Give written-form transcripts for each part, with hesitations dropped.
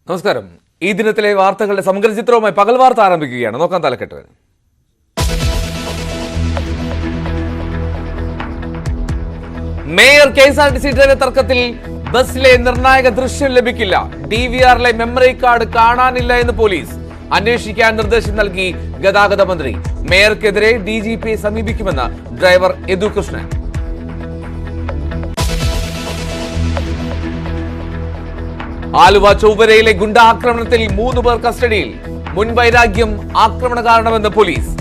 നമസ്കാരം. ഈ ദിനത്തിലെ വാർത്തകളുടെ സമഗ്ര ചിത്രവുമായി പകൽ വാർത്ത ആരംഭിക്കുകയാണ്. നോക്കാം തലക്കെട്ട്. മേയർ KSRTC ഡ്രൈവർ തർക്കത്തിൽ ബസ്സിലെ നിർണായക ദൃശ്യം ലഭിക്കില്ല. DVRലെ മെമ്മറി കാർഡ് കാണാനില്ല എന്ന് പോലീസ്. അന്വേഷിക്കാൻ നിർദ്ദേശം നൽകി ഗതാഗത മന്ത്രി. മേയർക്കെതിരെ DGPയെ സമീപിക്കുമെന്ന് ഡ്രൈവർ യദു കൃഷ്ണൻ. ആലുവ ചൊവ്വരയിലെ ഗുണ്ടാക്രമണത്തിൽ 3 പേർ കസ്റ്റഡിയിൽ. മുൻവൈരാഗ്യം ആക്രമണ കാരണമെന്ന് പോലീസ്.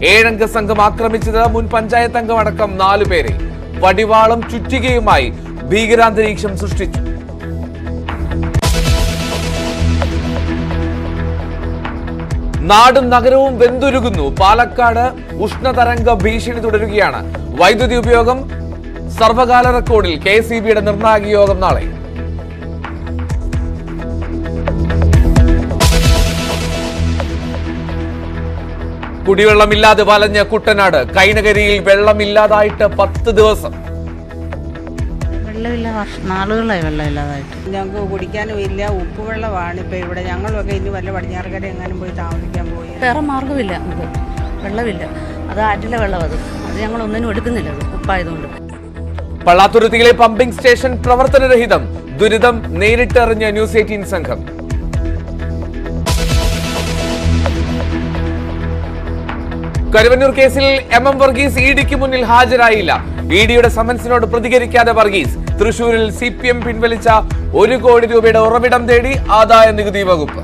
7 അംഗ സംഘം ആക്രമിച്ചത് മുൻ പഞ്ചായത്ത് അംഗം അടക്കം 4 പേരെ. വടിവാളും ചുറ്റികയുമായി ഭീകരാന്തരീക്ഷം സൃഷ്ടിച്ചു. നാടും നഗരവും വെന്തുരുകുന്നു. പാലക്കാട് ഉഷ്ണതരംഗ ഭീഷണി തുടരുകയാണ്. വൈദ്യുതി ഉപയോഗം സർവകാല റെക്കോർഡിൽ. KSEBയുടെ നിർണായക യോഗം നാളെ. കുടിവെള്ളമില്ലാതെ വലഞ്ഞ കുട്ടനാട്. കൈനകരിയിൽ വെള്ളമില്ലാതായിട്ട് 10 ദിവസം. നാളുകളായി വെള്ളമില്ലാതായിട്ട്. ഞങ്ങൾക്ക് കുടിക്കാനും ഇല്ല, ഉപ്പുവെള്ളമാണ് ഇപ്പൊ ഇവിടെ. ഞങ്ങളൊക്കെ ഇനി വല്ല പടിഞ്ഞാറക്കര എങ്ങാനും പോയി താമസിക്കാൻ പോയി. വേറെ മാർഗമില്ല, നമുക്ക് വെള്ളമില്ല. അത് ആറ്റിലെ വെള്ളം, അത് ഞങ്ങൾ ഒന്നിനും എടുക്കുന്നില്ല, അത് ഉപ്പായതുകൊണ്ട്. പള്ളാത്തുരുത്തിയിലെ പമ്പിംഗ് സ്റ്റേഷൻ പ്രവർത്തനരഹിതം. ദുരിതം നേരിട്ടറിഞ്ഞ ന്യൂസ് 18 സംഘം. കരുവന്നൂർ കേസിൽ MM വർഗീസ് EDക്ക് മുന്നിൽ ഹാജരായില്ല. EDയുടെ സമൻസിനോട് പ്രതികരിക്കാതെ വർഗീസ്. തൃശൂരിൽ CPM പിൻവലിച്ച 1 കോടി രൂപയുടെ ഉറവിടം തേടി ആദായ നികുതി വകുപ്പ്.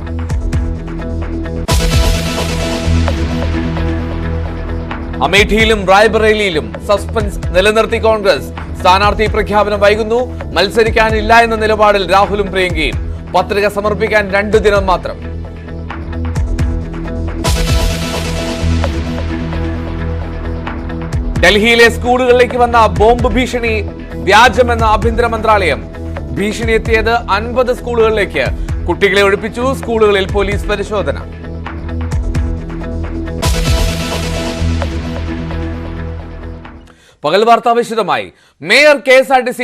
അമേഠിയിലും റായ്ബറേലിയിലും സസ്പെൻസ് നിലനിർത്തി കോൺഗ്രസ്. സ്ഥാനാർത്ഥി പ്രഖ്യാപനം വൈകുന്നു. മത്സരിക്കാനില്ല എന്ന നിലപാടിൽ രാഹുലും പ്രിയങ്കയും. പത്രിക സമർപ്പിക്കാൻ 2 ദിനം മാത്രം. ഡൽഹിയിലെ സ്കൂളുകളിലേക്ക് വന്ന ബോംബ് ഭീഷണി വ്യാജമെന്ന ആഭ്യന്തര മന്ത്രാലയം. ഭീഷണി എത്തിയത് 50 സ്കൂളുകളിലേക്ക്. കുട്ടികളെ ഒഴിപ്പിച്ചു. സ്കൂളുകളിൽ പോലീസ് പരിശോധന. പകൽ വാർത്താ വിശദമായി. മേയർ KSRTC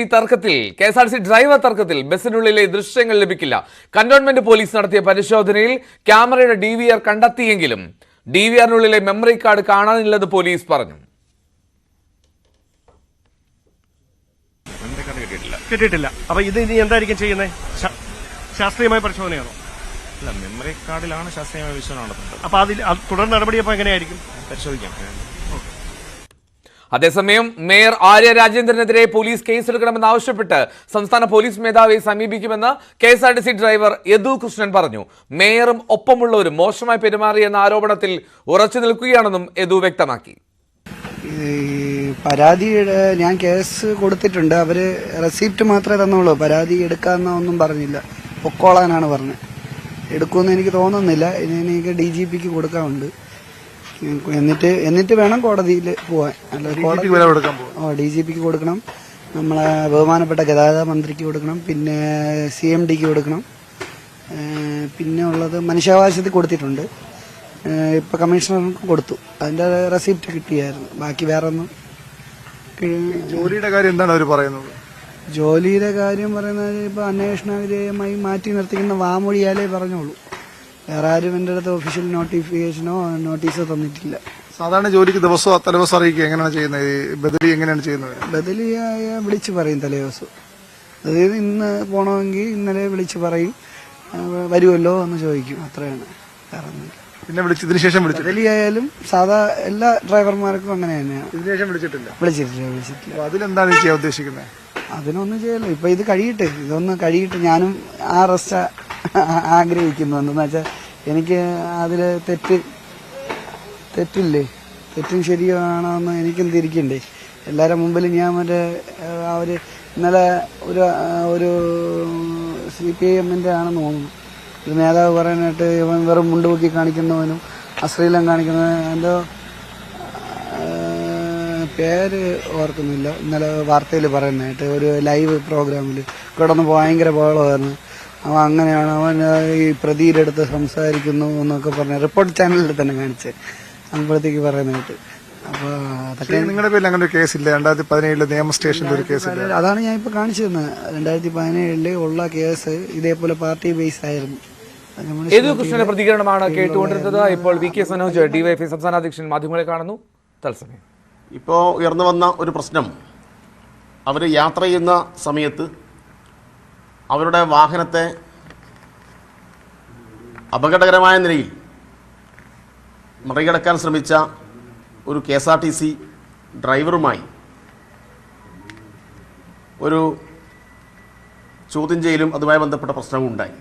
ഡ്രൈവർ തർക്കത്തിൽ ബസ്സിനുള്ളിലെ ദൃശ്യങ്ങൾ ലഭിക്കില്ല. കന്റോൺമെന്റ് പോലീസ് നടത്തിയ പരിശോധനയിൽ ക്യാമറയുടെ DVR കണ്ടെത്തിയെങ്കിലും DVRനുള്ളിലെ മെമ്മറി കാർഡ് കാണാനില്ലെന്ന് പോലീസ് പറഞ്ഞു. കിട്ടിയിട്ടില്ല. അപ്പൊ ഇത് ഇനി എന്തായിരിക്കും ചെയ്യുന്നത്? ശാസ്ത്രീയമായ പരിശോധനയാണോ? അല്ല, മെമ്മറി കാർഡിലാണ് ശാസ്ത്രീയമായ പരിശോധന നടത്തുന്നത്. അപ്പൊ അതിൽ തുടർ നടപടി അപ്പൊ എങ്ങനെയായിരിക്കും? പരിശോധിക്കാം. അതേസമയം മേയർ ആര്യ രാജേന്ദ്രനെതിരെ പോലീസ് കേസെടുക്കണമെന്നാവശ്യപ്പെട്ട് സംസ്ഥാന പോലീസ് മേധാവിയെ സമീപിക്കുമെന്ന് KSRTC ഡ്രൈവർ യദു കൃഷ്ണൻ പറഞ്ഞു. മേയറും ഒപ്പമുള്ളവരും മോശമായി പെരുമാറിയെന്ന ആരോപണത്തിൽ ഉറച്ചു നിൽക്കുകയാണെന്നും യദു വ്യക്തമാക്കി. പരാതിയുടെ ഞാൻ കേസ് കൊടുത്തിട്ടുണ്ട്. അവര് റെസിപ്റ്റ് മാത്രമേ തന്നുള്ളൂ. പരാതി എടുക്കാന്നൊന്നും പറഞ്ഞില്ല. പൊക്കോളാനാണ് പറഞ്ഞത്. എടുക്കുമെന്ന് എനിക്ക് തോന്നുന്നില്ല. ഇനി എനിക്ക് DGPക്ക് കൊടുക്കാറുണ്ട്. എന്നിട്ട് വേണം കോടതിയിൽ പോവാൻ. DGPക്ക് കൊടുക്കണം, നമ്മളെ ബഹുമാനപ്പെട്ട ഗതാഗത മന്ത്രിക്ക് കൊടുക്കണം, പിന്നെ CMDക്ക് കൊടുക്കണം. പിന്നെ ഉള്ളത് മനുഷ്യാവകാശത്തിൽ കൊടുത്തിട്ടുണ്ട്. ഇപ്പൊ കമ്മീഷണർക്ക് കൊടുത്തു. അതിന്റെ റെസിപ്റ്റ് കിട്ടിയായിരുന്നു. ബാക്കി വേറെ ഒന്നും. ജോലിയുടെ കാര്യം എന്താണ് അവർ പറയുന്നത്? ജോലിയുടെ കാര്യം പറയുന്നത് ഇപ്പൊ അന്വേഷണ വിധേയമായി മാറ്റി നിർത്തിക്കുന്ന വാമൊഴിയാലേ പറഞ്ഞോളൂ. വേറെ ആരും എന്റെ അടുത്ത് ഒഫീഷ്യൽ നോട്ടിഫിക്കേഷനോ നോട്ടീസോ തന്നിട്ടില്ല. സാധാരണ ജോലിക്ക് തലേദിവസം അറിയിക്കുക എങ്ങനെയാണ് ചെയ്യുന്നത്? ബദലി എങ്ങനെയാണ് ചെയ്യുന്നത്? ബദലിയായ വിളിച്ചു പറയും തലേദിവസം. അതായത് ഇന്ന് പോണമെങ്കിൽ ഇന്നലെ വിളിച്ചു പറയും, വരുമല്ലോ എന്ന് ചോദിക്കും. അത്രയാണ്. വേറെ ഒന്നുമില്ല. പിന്നെ ഇതിനു ശേഷം ബദലിയായാലും സാധാ എല്ലാ ഡ്രൈവർമാർക്കും അങ്ങനെ തന്നെയാണ്. ഇതിനുശേഷം വിളിച്ചിട്ടില്ല. അതിലെന്താണ് ചെയ്യാൻ ഉദ്ദേശിക്കുന്നത്? അതിനൊന്നും ചെയ്യല്ലോ. ഇപ്പൊ ഇത് കഴിയട്ടെ, ഇതൊന്ന് കഴിയട്ടെ. ഞാനും ആ റെസ്റ്റ് ആഗ്രഹിക്കുന്നു. എന്തെന്ന് വെച്ചാൽ എനിക്ക് അതില് തെറ്റില്ലേ, തെറ്റും ശരിയാണോ എന്ന് എനിക്കും തിരിക്കണ്ടേ. എല്ലാവരുടെ മുമ്പിൽ ഞാൻ മറ്റേ ഇന്നലെ ഒരു CPIMന്റെ ആണെന്ന് തോന്നുന്നു ഒരു നേതാവ് പറയാനായിട്ട്, ഇവൻ വെറും മുണ്ടുപൊക്കി കാണിക്കുന്നവനും അശ്ലീലം കാണിക്കുന്നവനും എന്തോ പേര് ഓർക്കുന്നില്ല. ഇന്നലെ വാർത്തയിൽ പറയുന്നതായിട്ട് ഒരു ലൈവ് പ്രോഗ്രാമിൽ കിടന്ന് ഭയങ്കര ബഹളമായിരുന്നു. അവൻ അങ്ങനെയാണ്, അവൻ ഈ പ്രതിയുടെ അടുത്ത് സംസാരിക്കുന്നു എന്നൊക്കെ പറഞ്ഞ റിപ്പോർട്ട് ചാനലിൽ തന്നെ കാണിച്ച് അപ്പോഴത്തേക്ക് പറയുന്നതായിട്ട്. അപ്പൊ അതൊക്കെ നിങ്ങളുടെ പേരിൽ അങ്ങനെ ഒരു കേസില്ല? 2017 നിയമ സ്റ്റേഷനിൽ ഒരു കേസ്. അതാണ് ഞാൻ ഇപ്പൊ കാണിച്ചു തന്നത്. 2017 ഉള്ള കേസ് ഇതേപോലെ പാർട്ടി ബേസ് ആയിരുന്നു. അത് നമ്മൾ യദു കൃഷ്ണന്റെ പ്രതികരണമാണ് കേട്ടുകൊണ്ടിരുന്നത്. ഇപ്പോൾ വി കെ സനോജ് ഡിവൈഎഫ്ഐ സംസ്ഥാന അധ്യക്ഷൻ മാധ്യമങ്ങളെ കാണുന്നു. തത്സമയം ഇപ്പോൾ ഉയർന്നു വന്ന ഒരു പ്രശ്നം, അവർ യാത്ര ചെയ്യുന്ന സമയത്ത് അവരുടെ വാഹനത്തെ അപകടകരമായ നിലയിൽ മറികടക്കാൻ ശ്രമിച്ച ഒരു KSRTC ഡ്രൈവറുമായി ഒരു ചോദ്യം ചെയ്യലും അതുമായി ബന്ധപ്പെട്ട പ്രശ്നവും ഉണ്ടായി.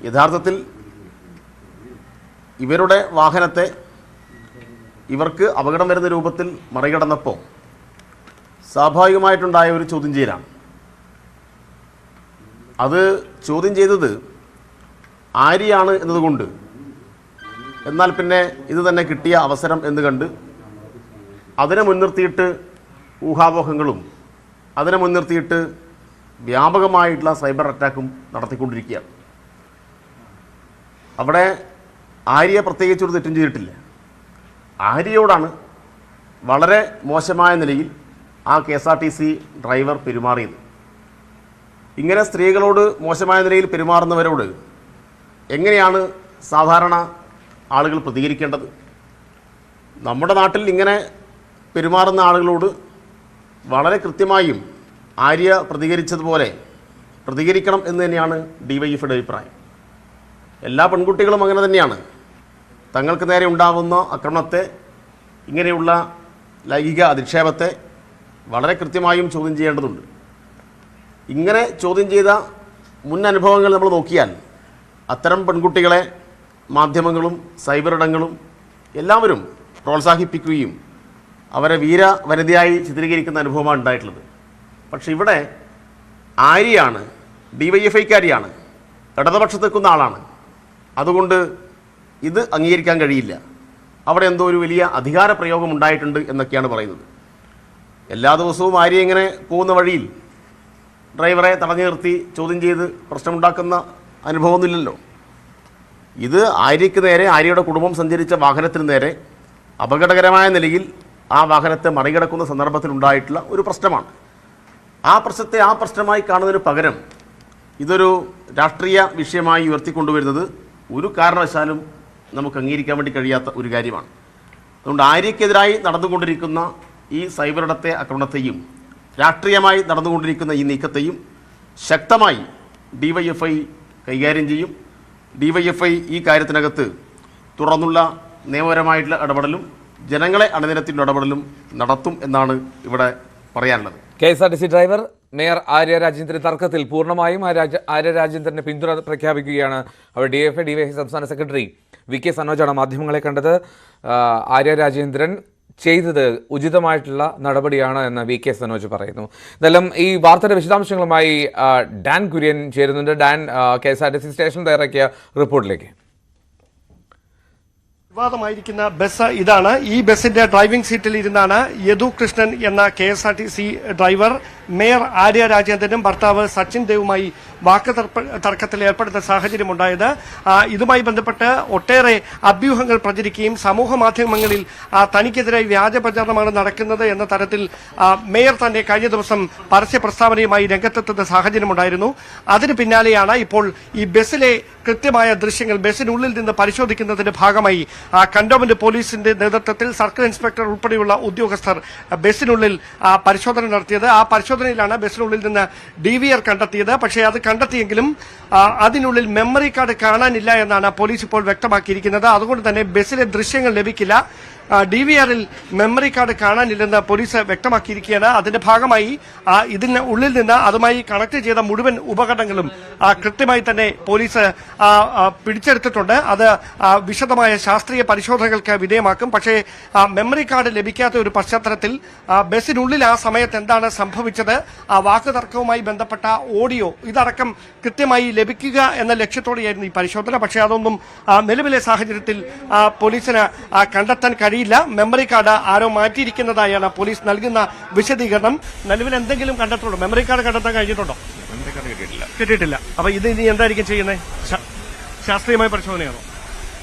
യഥാർത്ഥത്തിൽ ഇവരുടെ വാഹനത്തെ ഇവർക്ക് അപകടം വരുന്ന രൂപത്തിൽ മറികടന്നപ്പോൾ സ്വാഭാവികമായിട്ടുണ്ടായ ഒരു ചോദ്യം ചെയ്യലാണ്. അത് ചോദ്യം ചെയ്തത് ആര്യാണ് എന്നതുകൊണ്ട്, എന്നാൽ പിന്നെ ഇത് തന്നെ കിട്ടിയ അവസരം എന്ന് കണ്ട് അതിനെ മുൻനിർത്തിയിട്ട് ഊഹാപോഹങ്ങളും അതിനെ മുൻനിർത്തിയിട്ട് വ്യാപകമായിട്ടുള്ള സൈബർ അറ്റാക്കും നടത്തിക്കൊണ്ടിരിക്കുകയാണ്. അവിടെ ആര്യ പ്രത്യേകിച്ചൊരു തെറ്റും ചെയ്തിട്ടില്ല. ആര്യയോടാണ് വളരെ മോശമായ നിലയിൽ ആ KSRTC ഡ്രൈവർ പെരുമാറിയത്. ഇങ്ങനെ സ്ത്രീകളോട് മോശമായ നിലയിൽ പെരുമാറുന്നവരോട് എങ്ങനെയാണ് സാധാരണ ആളുകൾ പ്രതികരിക്കേണ്ടത്? നമ്മുടെ നാട്ടിൽ ഇങ്ങനെ പെരുമാറുന്ന ആളുകളോട് വളരെ കൃത്യമായും ആര്യ പ്രതികരിച്ചതുപോലെ പ്രതികരിക്കണം എന്ന് തന്നെയാണ് DYFയുടെ അഭിപ്രായം. എല്ലാ പെൺകുട്ടികളും അങ്ങനെ തന്നെയാണ്. തങ്ങൾക്ക് നേരെ ഉണ്ടാകുന്ന ആക്രമണത്തെ, ഇങ്ങനെയുള്ള ലൈംഗിക അധിക്ഷേപത്തെ വളരെ കൃത്യമായും ചോദ്യം ചെയ്യേണ്ടതുണ്ട്. ഇങ്ങനെ ചോദ്യം ചെയ്ത മുൻ അനുഭവങ്ങൾ നമ്മൾ നോക്കിയാൽ അത്തരം പെൺകുട്ടികളെ മാധ്യമങ്ങളും സൈബർ ഇടങ്ങളും എല്ലാവരും പ്രോത്സാഹിപ്പിക്കുകയും അവരെ വീര വനിതയായി ചിത്രീകരിക്കുന്ന അനുഭവമാണ് ഉണ്ടായിട്ടുള്ളത്. പക്ഷെ ഇവിടെ ആര്യയാണ്, DYFഐക്കാരിയാണ്, ഇടതുപക്ഷത്ത് നിൽക്കുന്ന ആളാണ്. അതുകൊണ്ട് ഇത് അംഗീകരിക്കാൻ കഴിയില്ല. അവിടെ എന്തോ ഒരു വലിയ അധികാര പ്രയോഗം ഉണ്ടായിട്ടുണ്ട് എന്നൊക്കെയാണ് പറയുന്നത്. എല്ലാ ദിവസവും ആര്യ ഇങ്ങനെ പോകുന്ന വഴിയിൽ ഡ്രൈവറെ തടഞ്ഞു നിർത്തി ചോദ്യം ചെയ്ത് പ്രശ്നമുണ്ടാക്കുന്ന അനുഭവമൊന്നുമില്ലല്ലോ. ഇത് ആര്യയ്ക്ക് നേരെ, ആര്യയുടെ കുടുംബം സഞ്ചരിച്ച വാഹനത്തിന് നേരെ അപകടകരമായ നിലയിൽ ആ വാഹനത്തെ മറികടക്കുന്ന സന്ദർഭത്തിലുണ്ടായിട്ടുള്ള ഒരു പ്രശ്നമാണ്. ആ പ്രശ്നത്തെ ആ പ്രശ്നമായി കാണുന്നതിന് പകരം ഇതൊരു രാഷ്ട്രീയ വിഷയമായി ഉയർത്തിക്കൊണ്ടുവരുന്നത് ഒരു കാരണവശാലും നമുക്ക് അംഗീകരിക്കാൻ വേണ്ടി കഴിയാത്ത ഒരു കാര്യമാണ്. അതുകൊണ്ട് ആര്യയ്ക്കെതിരായി നടന്നുകൊണ്ടിരിക്കുന്ന ഈ സൈബർ ഇടത്തെ ആക്രമണത്തെയും രാഷ്ട്രീയമായി നടന്നുകൊണ്ടിരിക്കുന്ന ഈ നീക്കത്തെയും ശക്തമായി DYFI കൈകാര്യം ചെയ്യും. DYFI ഈ കാര്യത്തിനകത്ത് തുറന്നുള്ള നിയമപരമായിട്ടുള്ള ഇടപെടലും ജനങ്ങളെ അണിനിരത്തിയുള്ള ഇടപെടലും നടത്തും എന്നാണ് ഇവിടെ പറയാനുള്ളത്. KSRTC driver mayor Arya Rajendran തർക്കത്തിൽ പൂർണ്ണമായും ആര്യ രാജേന്ദ്രന് പിന്തുണ പ്രഖ്യാപിക്കുകയാണ്. അവർ DYFI സംസ്ഥാന സെക്രട്ടറി വി കെ സനോജാണ് മാധ്യമങ്ങളെ കണ്ടത്. ആര്യ രാജേന്ദ്രൻ ചെയ്തത് ഉചിതമായിട്ടുള്ള നടപടിയാണ് എന്ന് വി കെ സനോജ് പറയുന്നു. എന്തായാലും ഈ വാർത്തയുടെ വിശദാംശങ്ങളുമായി ഡാൻ കുര്യൻ ചേരുന്നുണ്ട്. ഡാൻ, KSRTC സ്റ്റേഷൻ തയ്യാറാക്കിയ റിപ്പോർട്ടിലേക്ക്. വിവാദമായിരിക്കുന്ന ബസ് ഇതാണ്. ഈ ബസിന്റെ ഡ്രൈവിംഗ് സീറ്റിൽ ഇരുന്നാണ് യദു കൃഷ്ണൻ എന്ന KSRTC ഡ്രൈവർ മേയർ ആര്യ രാജേന്ദ്രനും ഭർത്താവ് സച്ചിൻ ദേവുമായി വാക്ക് തർക്കത്തിൽ ഏർപ്പെടുന്ന സാഹചര്യമുണ്ടായത്. ഇതുമായി ബന്ധപ്പെട്ട് ഒട്ടേറെ അഭ്യൂഹങ്ങൾ പ്രചരിക്കുകയും സമൂഹ മാധ്യമങ്ങളിൽ തനിക്കെതിരായി വ്യാജ പ്രചാരണമാണ് നടക്കുന്നത് എന്ന തരത്തിൽ മേയർ തന്നെ കഴിഞ്ഞ ദിവസം പരസ്യ പ്രസ്താവനയുമായി രംഗത്തെത്തുന്ന സാഹചര്യമുണ്ടായിരുന്നു. അതിന് പിന്നാലെയാണ് ഇപ്പോൾ ഈ ബസ്സിലെ കൃത്യമായ ദൃശ്യങ്ങൾ ബസ്സിനുള്ളിൽ നിന്ന് പരിശോധിക്കുന്നതിന്റെ ഭാഗമായി കന്റോൺമെന്റ് പോലീസിന്റെ നേതൃത്വത്തിൽ സർക്കിൾ ഇൻസ്പെക്ടർ ഉൾപ്പെടെയുള്ള ഉദ്യോഗസ്ഥർ ബസ്സിനുള്ളിൽ പരിശോധന നടത്തിയത്. ആ പരിശോധനയിലാണ് ബസ്സിനുള്ളിൽ നിന്ന് DVR കണ്ടെത്തിയത്. പക്ഷേ അത് കണ്ടെത്തിയെങ്കിലും അതിനുള്ളിൽ മെമ്മറി കാർഡ് കാണാനില്ല എന്നാണ് പോലീസ് ഇപ്പോൾ വ്യക്തമാക്കിയിരിക്കുന്നത്. അതുകൊണ്ട് തന്നെ ബസ്സിലെ ദൃശ്യങ്ങൾ ലഭിക്കില്ല. DVRൽ മെമ്മറി കാർഡ് കാണാനില്ലെന്ന് പോലീസ് വ്യക്തമാക്കിയിരിക്കുകയാണ്. അതിന്റെ ഭാഗമായി ഇതിന് ഉള്ളിൽ നിന്ന് അതുമായി കണക്ട് ചെയ്ത മുഴുവൻ ഉപകരണങ്ങളും കൃത്യമായി തന്നെ പോലീസ് പിടിച്ചെടുത്തിട്ടുണ്ട്. അത് വിശദമായ ശാസ്ത്രീയ പരിശോധനകൾക്ക് വിധേയമാക്കും. പക്ഷേ മെമ്മറി കാർഡ് ലഭിക്കാത്ത ഒരു പശ്ചാത്തലത്തിൽ ബസ്സിനുള്ളിൽ ആ സമയത്ത് എന്താണ് സംഭവിച്ചത്, വാക്ക് തർക്കവുമായി ബന്ധപ്പെട്ട ഓഡിയോ ഇതടക്കം കൃത്യമായി ലഭിക്കുക എന്ന ലക്ഷ്യത്തോടെയായിരുന്നു ഈ പരിശോധന. പക്ഷേ അതൊന്നും നിലവിലെ സാഹചര്യത്തിൽ പോലീസിന് കണ്ടെത്താൻ കഴിയില്ല. മെമ്മറി കാർഡ് ആരോ മാറ്റിയിരിക്കുന്നതായാണ് പോലീസ് നൽകുന്ന വിശദീകരണം. നിലവിൽ എന്തെങ്കിലും കണ്ടെത്തുള്ളൂ? മെമ്മറി കാർഡ് കണ്ടെത്താൻ കഴിഞ്ഞിട്ടുണ്ടോ? മെമ്മറി കാർഡ് കിട്ടിയിട്ടില്ല. അപ്പൊ ഇത് ഇനി എന്തായിരിക്കും ചെയ്യുന്നത്? ശാസ്ത്രീയമായ പരിശോധനയാണോ?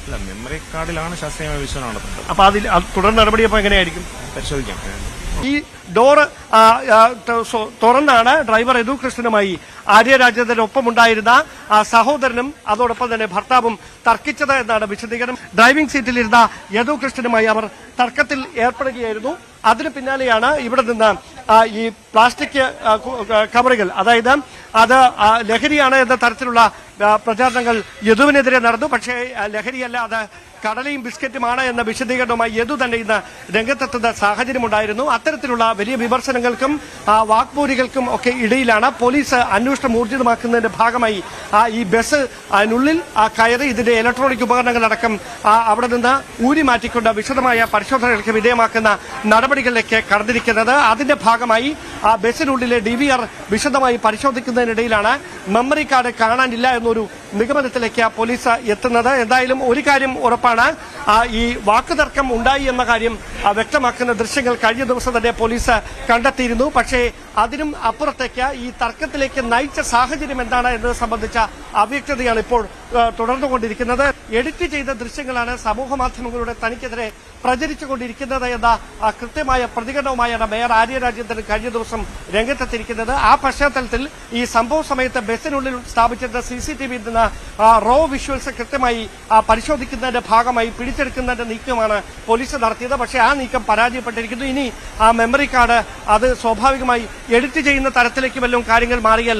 അല്ല, മെമ്മറി കാർഡിലാണ് ശാസ്ത്രീയമായ വിശ്വനം നടത്തുന്നത്. അപ്പൊ അതിൽ തുടർ നടപടി അപ്പൊ എങ്ങനെയായിരിക്കും? പരിശോധിക്കാം. ഈ ഡോർ തുറന്നാണ് ഡ്രൈവർ യദു കൃഷ്ണനുമായി ആര്യ രാജേന്ദ്രനൊപ്പമുണ്ടായിരുന്ന സഹോദരനും അതോടൊപ്പം തന്നെ ഭർത്താവും തർക്കിച്ചത് എന്നാണ് വിശദീകരണം. ഡ്രൈവിംഗ് സീറ്റിലിരുന്ന യദു കൃഷ്ണനുമായി അവർ തർക്കത്തിൽ ഏർപ്പെടുകയായിരുന്നു. അതിന് പിന്നാലെയാണ് ഇവിടെ നിന്ന് ഈ പ്ലാസ്റ്റിക് കവറുകൾ, അതായത് അത് ലഹരിയാണ് എന്ന തരത്തിലുള്ള പ്രചാരണങ്ങൾ യദുവിനെതിരെ നടന്നു. പക്ഷേ ലഹരിയല്ല, അത് കടലയും ബിസ്ക്കറ്റുമാണ് എന്ന വിശദീകരണവുമായി യദു തന്നെ ഇന്ന് രംഗത്തെത്തുന്ന സാഹചര്യമുണ്ടായിരുന്നു. അത്തരത്തിലുള്ള വലിയ വിമർശനങ്ങൾക്കും വാക്പോരികൾക്കും ഒക്കെ ഇടയിലാണ് പോലീസ് അന്വേഷണം ഊർജിതമാക്കുന്നതിന്റെ ഭാഗമായി ഈ ബസ്സിനുള്ളിൽ കയറി ഇതിന്റെ ഇലക്ട്രോണിക് ഉപകരണങ്ങളടക്കം അവിടെ നിന്ന് ഊരി മാറ്റിക്കൊണ്ട് വിശദമായ പരിശോധനകൾക്ക് വിധേയമാക്കുന്ന നടപടികളിലേക്ക് കടന്നിരിക്കുന്നത്. അതിന്റെ ഭാഗമായി ആ ബസ്സിനുള്ളിലെ DVR വിശദമായി പരിശോധിക്കുന്നതിനിടയിലാണ് മെമ്മറി കാർഡ് കാണാനില്ല എന്നൊരു നിഗമനത്തിലേക്ക് പോലീസ് എത്തുന്നത്. എന്തായാലും ഒരു കാര്യം ഉറപ്പാണ്, ഈ വാക്കുതർക്കം ഉണ്ടായി എന്ന കാര്യം വ്യക്തമാക്കുന്ന ദൃശ്യങ്ങൾ കഴിഞ്ഞ ദിവസം തന്നെ പോലീസ് കണ്ടെത്തിയിരുന്നു. പക്ഷേ അതിനും അപ്പുറത്തേക്ക് ഈ തർക്കത്തിലേക്ക് നയിച്ച സാഹചര്യം എന്താണ് എന്നത് സംബന്ധിച്ച അവ്യക്തതയാണ് ഇപ്പോൾ തുടർന്നുകൊണ്ടിരിക്കുന്നത്. എഡിറ്റ് ചെയ്ത ദൃശ്യങ്ങളാണ് സമൂഹ മാധ്യമങ്ങളുടെ തനിക്കെതിരെ പ്രചരിച്ചുകൊണ്ടിരിക്കുന്നത് എന്ന കൃത്യമായ പ്രതികരണവുമായാണ് മേയർ ആര്യ രാജേന്ദ്രൻ കഴിഞ്ഞ ദിവസം രംഗത്തെത്തിയിരിക്കുന്നത്. ആ പശ്ചാത്തലത്തിൽ ഈ സംഭവ സമയത്ത് ബസ്സിനുള്ളിൽ സ്ഥാപിച്ചിരുന്ന CCTV നിന്ന് റോ വിഷ്വൽസ് കൃത്യമായി പരിശോധിക്കുന്നതിന്റെ ഭാഗമായി പിടിച്ചെടുക്കുന്നതിന്റെ നീക്കമാണ് പോലീസ് നടത്തിയത്. പക്ഷേ ആ നീക്കം പരാജയപ്പെട്ടിരിക്കുന്നു. ഇനി ആ മെമ്മറി കാർഡ് അത് സ്വാഭാവികമായി എഡിറ്റ് ചെയ്യുന്ന തരത്തിലേക്ക് വല്ലതും കാര്യങ്ങൾ മാറിയാൽ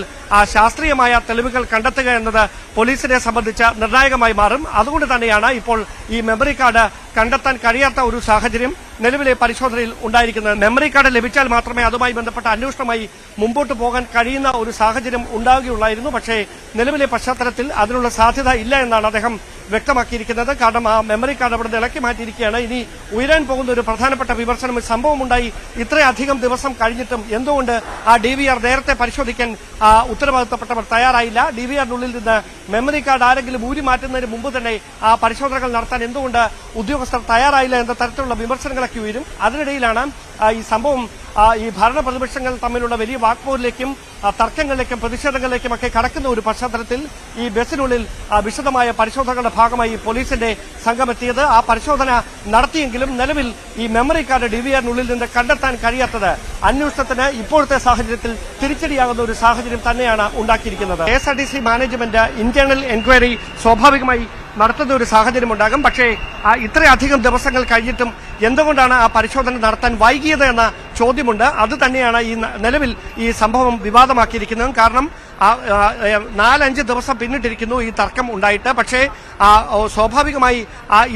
ശാസ്ത്രീയമായ തെളിവുകൾ കണ്ടെത്തുക എന്നത് പോലീസിനെ സംബന്ധിച്ച് നിർണായകമായി മാറും. അതുകൊണ്ട് തന്നെയാണ് ഇപ്പോൾ ഈ മെമ്മറി കാർഡ് കണ്ടെത്താൻ കഴിയാത്ത ഒരു സാഹചര്യം നിലവിലെ പരിശോധനയിൽ ഉണ്ടായിരിക്കുന്നത്. മെമ്മറി കാർഡ് ലഭിച്ചാൽ മാത്രമേ അതുമായി ബന്ധപ്പെട്ട അന്വേഷണമായി മുമ്പോട്ട് പോകാൻ കഴിയുന്ന ഒരു സാഹചര്യം ഉണ്ടാകുകയുള്ളായിരുന്നു. പക്ഷേ നിലവിലെ പശ്ചാത്തലത്തിൽ അതിനുള്ള സാധ്യത ഇല്ല എന്നാണ് അദ്ദേഹം വ്യക്തമാക്കിയിരിക്കുന്നത്. കാരണം ആ മെമ്മറി കാർഡ് അവിടെ നിന്ന് ഇളക്കി മാറ്റിയിരിക്കുകയാണ്. ഇനി ഉയരാൻ പോകുന്ന ഒരു പ്രധാനപ്പെട്ട വിമർശനം, സംഭവമുണ്ടായി ഇത്രയധികം ദിവസം കഴിഞ്ഞിട്ടും എന്തുകൊണ്ട് ആ DVR നേരത്തെ പരിശോധിക്കാൻ ഉത്തരവാദിത്തപ്പെട്ടവർ തയ്യാറായില്ല? DVRനുള്ളിൽ നിന്ന് മെമ്മറി കാർഡ് ആരെങ്കിലും ഊരി മാറ്റുന്നതിന് മുമ്പ് തന്നെ ആ പരിശോധനകൾ നടത്താൻ എന്തുകൊണ്ട് ഉദ്യോഗസ്ഥർ തയ്യാറായില്ല എന്ന തരത്തിലുള്ള വിമർശനങ്ങളൊക്കെ ഉയരും. അതിനിടയിലാണ് ഈ സംഭവം ഈ ഭരണ പ്രതിപക്ഷങ്ങൾ തമ്മിലുള്ള വലിയ വാക്പോരിലേക്കും തർക്കങ്ങളിലേക്കും പ്രതിഷേധങ്ങളിലേക്കും ഒക്കെ കടക്കുന്ന ഒരു പശ്ചാത്തലത്തിൽ ഈ ബസ്സിനുള്ളിൽ വിശദമായ പരിശോധനകളുടെ ഭാഗമായി പോലീസിന്റെ സംഘം എത്തിയത്. ആ പരിശോധന നടത്തിയെങ്കിലും നിലവിൽ ഈ മെമ്മറി കാർഡ് DVRനുള്ളിൽ നിന്ന് കണ്ടെത്താൻ കഴിയാത്തത് അന്വേഷണത്തിന് ഇപ്പോഴത്തെ സാഹചര്യത്തിൽ തിരിച്ചടിയാകുന്ന ഒരു സാഹചര്യം തന്നെയാണ് ഉണ്ടാക്കിയിരിക്കുന്നത്. KSRTC മാനേജ്മെന്റ് ഇന്റേണൽ എൻക്വയറി സ്വാഭാവികമായി നടത്തുന്ന ഒരു സാഹചര്യം ഉണ്ടാകും. പക്ഷേ ഇത്രയധികം ദിവസങ്ങൾ കഴിഞ്ഞിട്ടും എന്തുകൊണ്ടാണ് ആ പരിശോധന നടത്താൻ വൈകിയത് എന്ന ചോദ്യമുണ്ട്. അത് തന്നെയാണ് ഈ നിലവിൽ ഈ സംഭവം വിവാദമാക്കിയിരിക്കുന്നത്. കാരണം 4-5 ദിവസം പിന്നിട്ടിരിക്കുന്നു ഈ തർക്കം ഉണ്ടായിട്ട്. പക്ഷേ സ്വാഭാവികമായി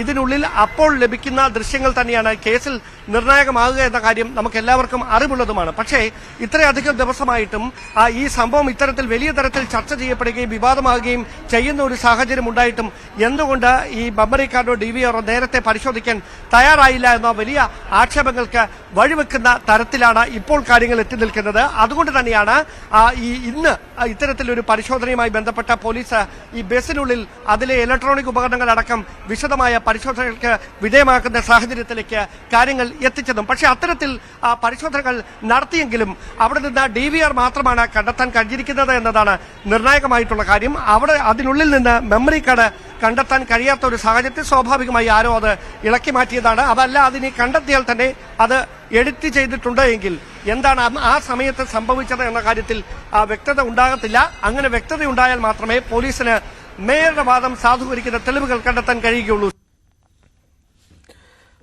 ഇതിനുള്ളിൽ അപ്പോൾ ലഭിക്കുന്ന ദൃശ്യങ്ങൾ തന്നെയാണ് കേസിൽ നിർണായകമാകുക എന്ന കാര്യം നമുക്ക് എല്ലാവർക്കും അറിവുള്ളതുമാണ്. പക്ഷേ ഇത്രയധികം ദിവസമായിട്ടും ഈ സംഭവം ഇത്തരത്തിൽ വലിയ തരത്തിൽ ചർച്ച ചെയ്യപ്പെടുകയും വിവാദമാകുകയും ചെയ്യുന്ന ഒരു സാഹചര്യം ഉണ്ടായിട്ടും എന്തുകൊണ്ട് ഈ മെമ്മറി കാർഡോ DVRോ നേരത്തെ പരിശോധിക്കാൻ തയ്യാറായില്ല എന്ന വലിയ ആക്ഷേപങ്ങൾക്ക് വഴിവെക്കുന്ന തരത്തിലാണ് ഇപ്പോൾ കാര്യങ്ങൾ എത്തി നിൽക്കുന്നത്. അതുകൊണ്ട് തന്നെയാണ് ഇന്ന് ഇത്തരത്തിലൊരു പരിശോധനയുമായി ബന്ധപ്പെട്ട പോലീസ് ഈ ബസ്സിനുള്ളിൽ അതിലെ ഇലക്ട്രോണിക് ഉപകരണങ്ങൾ അടക്കം വിശദമായ പരിശോധനകൾക്ക് വിധേയമാക്കുന്ന സാഹചര്യത്തിലേക്ക് കാര്യങ്ങൾ എത്തിച്ചതും. പക്ഷേ അത്തരത്തിൽ പരിശോധനകൾ നടത്തിയെങ്കിലും അവിടെ നിന്ന് DVR മാത്രമാണ് കണ്ടെത്താൻ കഴിഞ്ഞിരിക്കുന്നത് എന്നതാണ് നിർണായകമായിട്ടുള്ള കാര്യം. അവിടെ അതിനുള്ളിൽ നിന്ന് മെമ്മറി കാർഡ് കണ്ടെത്താൻ കഴിയാത്ത ഒരു സാഹചര്യത്തിൽ സ്വാഭാവികമായി ആരോ അത് ഇളക്കി മാറ്റിയതാണ്. അതല്ല അതിനെ കണ്ടെത്തിയാൽ തന്നെ അത് എഡിറ്റ് ചെയ്തിട്ടുണ്ട് എങ്കിൽ എന്താണ് ആ സമയത്ത് സംഭവിച്ചത് എന്ന കാര്യത്തിൽ വ്യക്തത ഉണ്ടാകത്തില്ല. അങ്ങനെ വ്യക്തത ഉണ്ടായാൽ മാത്രമേ പോലീസിന് മേയറുടെ വാദം സാധൂകരിക്കുന്ന തെളിവുകൾ കണ്ടെത്താൻ കഴിയുകയുള്ളൂ.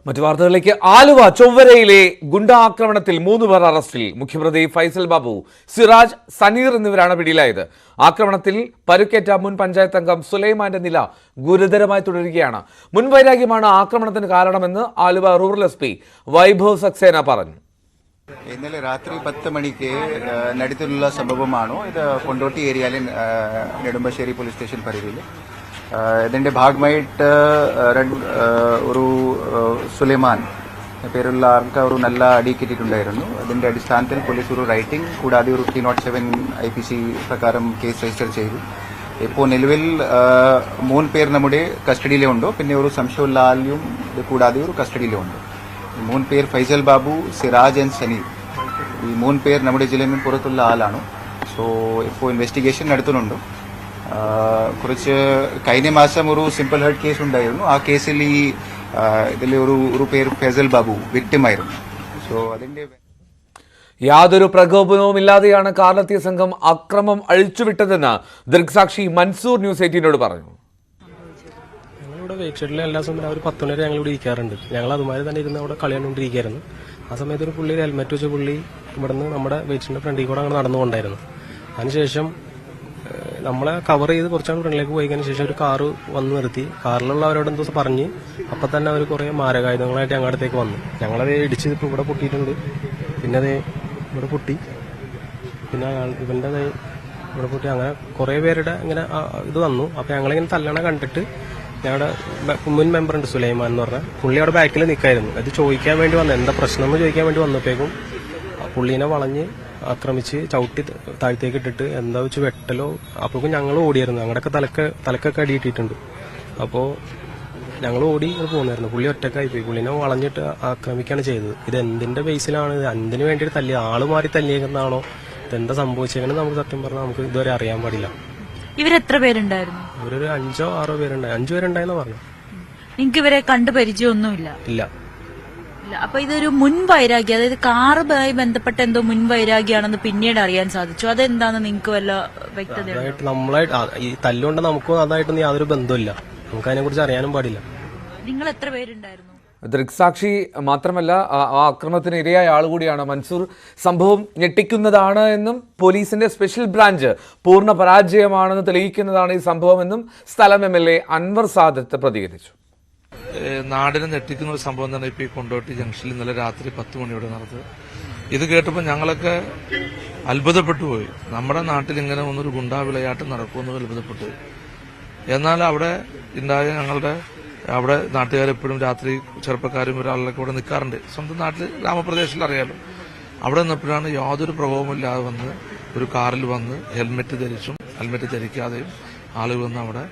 മറ്റു വാർത്തകളിലേക്ക്. ആലുവ ചൊവ്വരയിലെ ഗുണ്ടാക്രമണത്തിൽ 3 പേർ അറസ്റ്റിൽ. മുഖ്യപ്രതി ഫൈസൽ ബാബു, സിറാജ്, സനീർ എന്നിവരാണ് പിടിയിലായത്. ആക്രമണത്തിൽ പരുക്കേറ്റ മുൻ പഞ്ചായത്ത് അംഗം സുലൈമാന്റെ നില ഗുരുതരമായി തുടരുകയാണ്. മുൻവൈരാഗ്യമാണ് ആക്രമണത്തിന് കാരണമെന്ന് ആലുവ റൂറൽ SP വൈഭവ് സക്സേന പറഞ്ഞു. ഇന്നലെ രാത്രി 10 മണിക്ക് നടത്തിയുള്ള സംഭവമാണ് ഇത്. കൊണ്ടോട്ടി ഏരിയയിലെ നെടുമ്പശ്ശേരി പോലീസ് സ്റ്റേഷൻ പരിധിയിൽ ഇതിന്റെ ഭാഗമായിട്ട് ഒരു സുലൈമാൻ പേരുള്ള ആൾക്ക് ഒരു നല്ല അടി കിട്ടിയിട്ടുണ്ടായിരുന്നു. അതിന്റെ അടിസ്ഥാനത്തിൽ പോലീസ് ഒരു റൈറ്റിംഗ് കൂടാതെ ഒരു 307 IPC പ്രകാരം കേസ് രജിസ്റ്റർ ചെയ്തു. ഇപ്പോൾ നിലവിൽ 3 പേർ നമ്മുടെ കസ്റ്റഡിയിലുണ്ട്. പിന്നെ ഒരു സംശയമുള്ള ആളും ഇത് കൂടാതെ ഒരു കസ്റ്റഡിയിലുണ്ട്. 3 പേർ ഫൈസൽ ബാബു, സിറാജ് ആൻഡ് സനീർ. ഈ 3 പേർ നമ്മുടെ ജില്ലയിൽ നിന്ന് പുറത്തുള്ള ആളാണ്. സോ ഇപ്പോൾ ഇൻവെസ്റ്റിഗേഷൻ നടത്തുന്നുണ്ട്. കുറച്ച് കഴിഞ്ഞ മാസം ഒരു സിമ്പിൾ ഹേർട്ട് കേസ് ഉണ്ടായിരുന്നു. ആ കേസിൽ ഇതിൽ ഒരു പേര് ഫൈസൽ ബാബു വിക്ടിം ആയിരുന്നു. സോ അതിന്റെ യാതൊരു പ്രകോപനവുമില്ലാതെയാണ് കാറിലെത്തിയ സംഘം അക്രമം അഴിച്ചുവിട്ടതെന്ന് ദൃക്സാക്ഷി മൻസൂർ ന്യൂസ് 18 പറഞ്ഞു. ഞങ്ങളിവിടെ വെയിറ്റ് ഷെഡിൽ എല്ലാ സമയം ഒരു 10 മണി വരെ ഞങ്ങളിവിടെ ഇരിക്കാറുണ്ട്. ഞങ്ങൾ അതുമാതിരി തന്നെ ഇരുന്ന് അവിടെ കളി കണ്ടുകൊണ്ടിരിക്കുകയായിരുന്നു. ആ സമയത്ത് ഒരു പുള്ളി ഹെൽമെറ്റ് വെച്ച പുള്ളി ഇവിടുന്ന് നമ്മുടെ വെയിറ്റിന്റെ ഫ്രണ്ടിൽ കൂടെ അങ്ങനെ നടന്നുകൊണ്ടായിരുന്നു. അതിനുശേഷം നമ്മളെ കവർ ചെയ്ത് കുറച്ചാണ് ഫ്രണ്ടിലേക്ക് പോയതിനു ശേഷം ഒരു കാറ് വന്ന് നിർത്തി. കാറിലുള്ളവരോട് എന്തോ പറഞ്ഞ് അപ്പം തന്നെ അവർ കുറേ മാരകായുധങ്ങളായിട്ട് ഞങ്ങളടുത്തേക്ക് വന്നു. ഞങ്ങളത് ഇടിച്ച് ഇപ്പോൾ ഇവിടെ പൊട്ടിയിട്ടുണ്ട്. പിന്നെ അത് ഇവിടെ പൊട്ടി, പിന്നെ ഇവൻ്റെ ഇവിടെ പൊട്ടി, അങ്ങനെ കുറേ പേരുടെ ഇങ്ങനെ ഇത് വന്നു. അപ്പം ഞങ്ങളിങ്ങനെ തല്ലണ കണ്ടിട്ട് ഞങ്ങളുടെ മുൻ മെമ്പറുണ്ട് സുലൈമാൻ എന്ന് പറഞ്ഞാൽ പുള്ളി അവിടെ ബാക്കിൽ നിൽക്കായിരുന്നു. അത് ചോദിക്കാൻ വേണ്ടി വന്നു, എന്താ പ്രശ്നം എന്ന് ചോദിക്കാൻ വേണ്ടി വന്നപ്പോഴേക്കും പുള്ളീനെ വളഞ്ഞ് ആക്രമിച്ച് ചവിട്ടി താഴത്തേക്ക് ഇട്ടിട്ട് എന്താ വെച്ച് വെട്ടലോ. അപ്പോഴേക്കും ഞങ്ങൾ ഓടിയായിരുന്നു. ഞങ്ങളുടെയൊക്കെ തലക്കൊക്കെ അടിയിട്ടിട്ടുണ്ട്. അപ്പോൾ ഞങ്ങൾ ഓടി പോകുന്നായിരുന്നു. പുള്ളി ഒറ്റക്കായി പോയി. പുള്ളിനെ വളഞ്ഞിട്ട് ആക്രമിക്കുകയാണ് ചെയ്തത്. ഇത് എന്തിന്റെ ബേസിലാണ്, എന്തിനു വേണ്ടിയിട്ട് തല്ലി, ആള് മാറി തല്ലിയേക്കുന്നതാണോ, ഇതെന്താ സംഭവിച്ചേക്കുന്നത് നമുക്ക് സത്യം പറഞ്ഞാൽ നമുക്ക് ഇതുവരെ അറിയാൻ പാടില്ല. ഇവരെത്ര പേരുണ്ടായിരുന്നു? ഇവരൊരു 5 or 6 പേരുണ്ടായി. 5 പേരുണ്ടായെന്ന് പറഞ്ഞു. നിങ്ങൾക്ക് ഇവരെ കണ്ടു പരിചയമൊന്നുമില്ല? ഇല്ല. അപ്പൊ ഇതൊരു മുൻവൈരാഗ്യം, അതായത് കാറുമായി ബന്ധപ്പെട്ട എന്തോ മുൻവൈരാഗ്യാണെന്ന് പിന്നീട് അറിയാൻ സാധിച്ചു. അതെന്താന്ന് നിങ്ങൾക്ക് വല്ല വ്യക്തത? നമ്മളായിട്ട് ഈ തല്ലുകൊണ്ട് നമുക്കും അതായിട്ടൊന്നും യാതൊരു ബന്ധമില്ല. നമുക്ക് അതിനെ കുറിച്ച് അറിയാനും പാടില്ല. നിങ്ങൾ എത്ര പേരുണ്ടായിരുന്നു? ദൃക്സാക്ഷി മാത്രമല്ല, ആ ആക്രമണത്തിന് ഇരയായ ആളുകൂടിയാണ് മൻസൂർ. സംഭവം ഞെട്ടിക്കുന്നതാണ് എന്നും പോലീസിന്റെ സ്പെഷ്യൽ ബ്രാഞ്ച് പൂർണ്ണ പരാജയമാണെന്ന് തെളിയിക്കുന്നതാണ് ഈ സംഭവമെന്നും സ്ഥലം MLA അൻവർ സാദത്ത് പ്രതികരിച്ചു. നാടിനെ ഞെട്ടിക്കുന്ന ഒരു സംഭവം തന്നെ ഇപ്പോൾ ഈ കൊണ്ടോട്ടി ജംഗ്ഷനിൽ ഇന്നലെ രാത്രി 10 മണിയോടെ നടന്നത്. ഇത് കേട്ടപ്പോൾ ഞങ്ങളൊക്കെ അത്ഭുതപ്പെട്ടു പോയി. നമ്മുടെ നാട്ടിൽ ഇങ്ങനെ ഒന്നൊരു ഗുണ്ടാ വിളയാട്ടം നടക്കുമെന്ന് അത്ഭുതപ്പെട്ടു. എന്നാൽ അവിടെ ഉണ്ടായ അവിടെ നാട്ടുകാരെപ്പോഴും രാത്രി ചെറുപ്പക്കാരും ഒരാളിലൊക്കെ ഇവിടെ നിൽക്കാറുണ്ട്. സ്വന്തം നാട്ടിൽ ഗ്രാമപ്രദേശത്തിൽ അറിയാലോ. അവിടെ നിന്നപ്പോഴാണ് യാതൊരു പ്രഭാവമില്ലാതെ വന്ന് ഒരു കാറിൽ വന്ന് ഹെൽമെറ്റ് ധരിച്ചും ഹെൽമെറ്റ് ധരിക്കാതെയും ആളുകൾ വന്ന് അവിടെ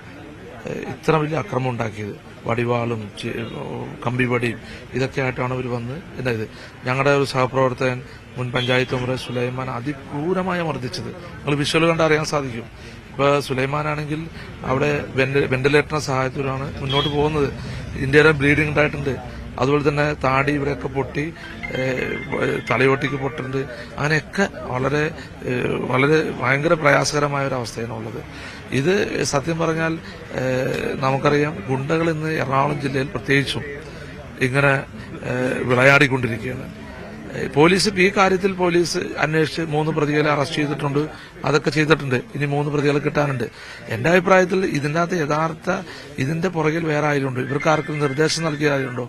ഇത്ര വലിയ അക്രമം ഉണ്ടാക്കിയത്. വടിവാളും കമ്പിവടിയും ഇതൊക്കെ ആയിട്ടാണ് അവർ വന്ന് ഉണ്ടായത്. ഞങ്ങളുടെ ഒരു സഹപ്രവർത്തകൻ മുൻ പഞ്ചായത്ത് മെമ്പർ സുലൈമാൻ അതിക്രൂരമായി മർദ്ദിച്ചത് നിങ്ങൾ വിഷ്വൽ കണ്ട് അറിയാൻ സാധിക്കും. ഇപ്പോൾ സുലൈമാനാണെങ്കിൽ അവിടെ വെന്റിലേറ്ററിന്റെ സഹായത്തോടാണ് മുന്നോട്ട് പോകുന്നത്. ഇന്ത്യയിലെ ബ്ലീഡിംഗ് ഉണ്ടായിട്ടുണ്ട്. അതുപോലെ തന്നെ താടി ഇവിടെയൊക്കെ പൊട്ടി, തലയോട്ടിക്ക് പൊട്ടുണ്ട്. അങ്ങനെയൊക്കെ വളരെ വളരെ ഭയങ്കര പ്രയാസകരമായ ഒരു അവസ്ഥയാണ് ഉള്ളത്. ഇത് സത്യം പറഞ്ഞാൽ നമുക്കറിയാം, ഗുണ്ടകൾ ഇന്ന് എറണാകുളം ജില്ലയിൽ പ്രത്യേകിച്ചും ഇങ്ങനെ വിളയാടിക്കൊണ്ടിരിക്കുകയാണ്. പോലീസ് ഈ കാര്യത്തിൽ പോലീസ് അന്വേഷിച്ച് 3 പ്രതികളെ അറസ്റ്റ് ചെയ്തിട്ടുണ്ട്. അതൊക്കെ ചെയ്തിട്ടുണ്ട്. ഇനി 3 പ്രതികളെ കിട്ടാനുണ്ട്. എന്റെ അഭിപ്രായത്തിൽ ഇതിന്റെ പുറകിൽ വേറെ ആരുണ്ടോ, ഇവർക്ക് ആർക്കും നിർദ്ദേശം നൽകിയ ആരുണ്ടോ,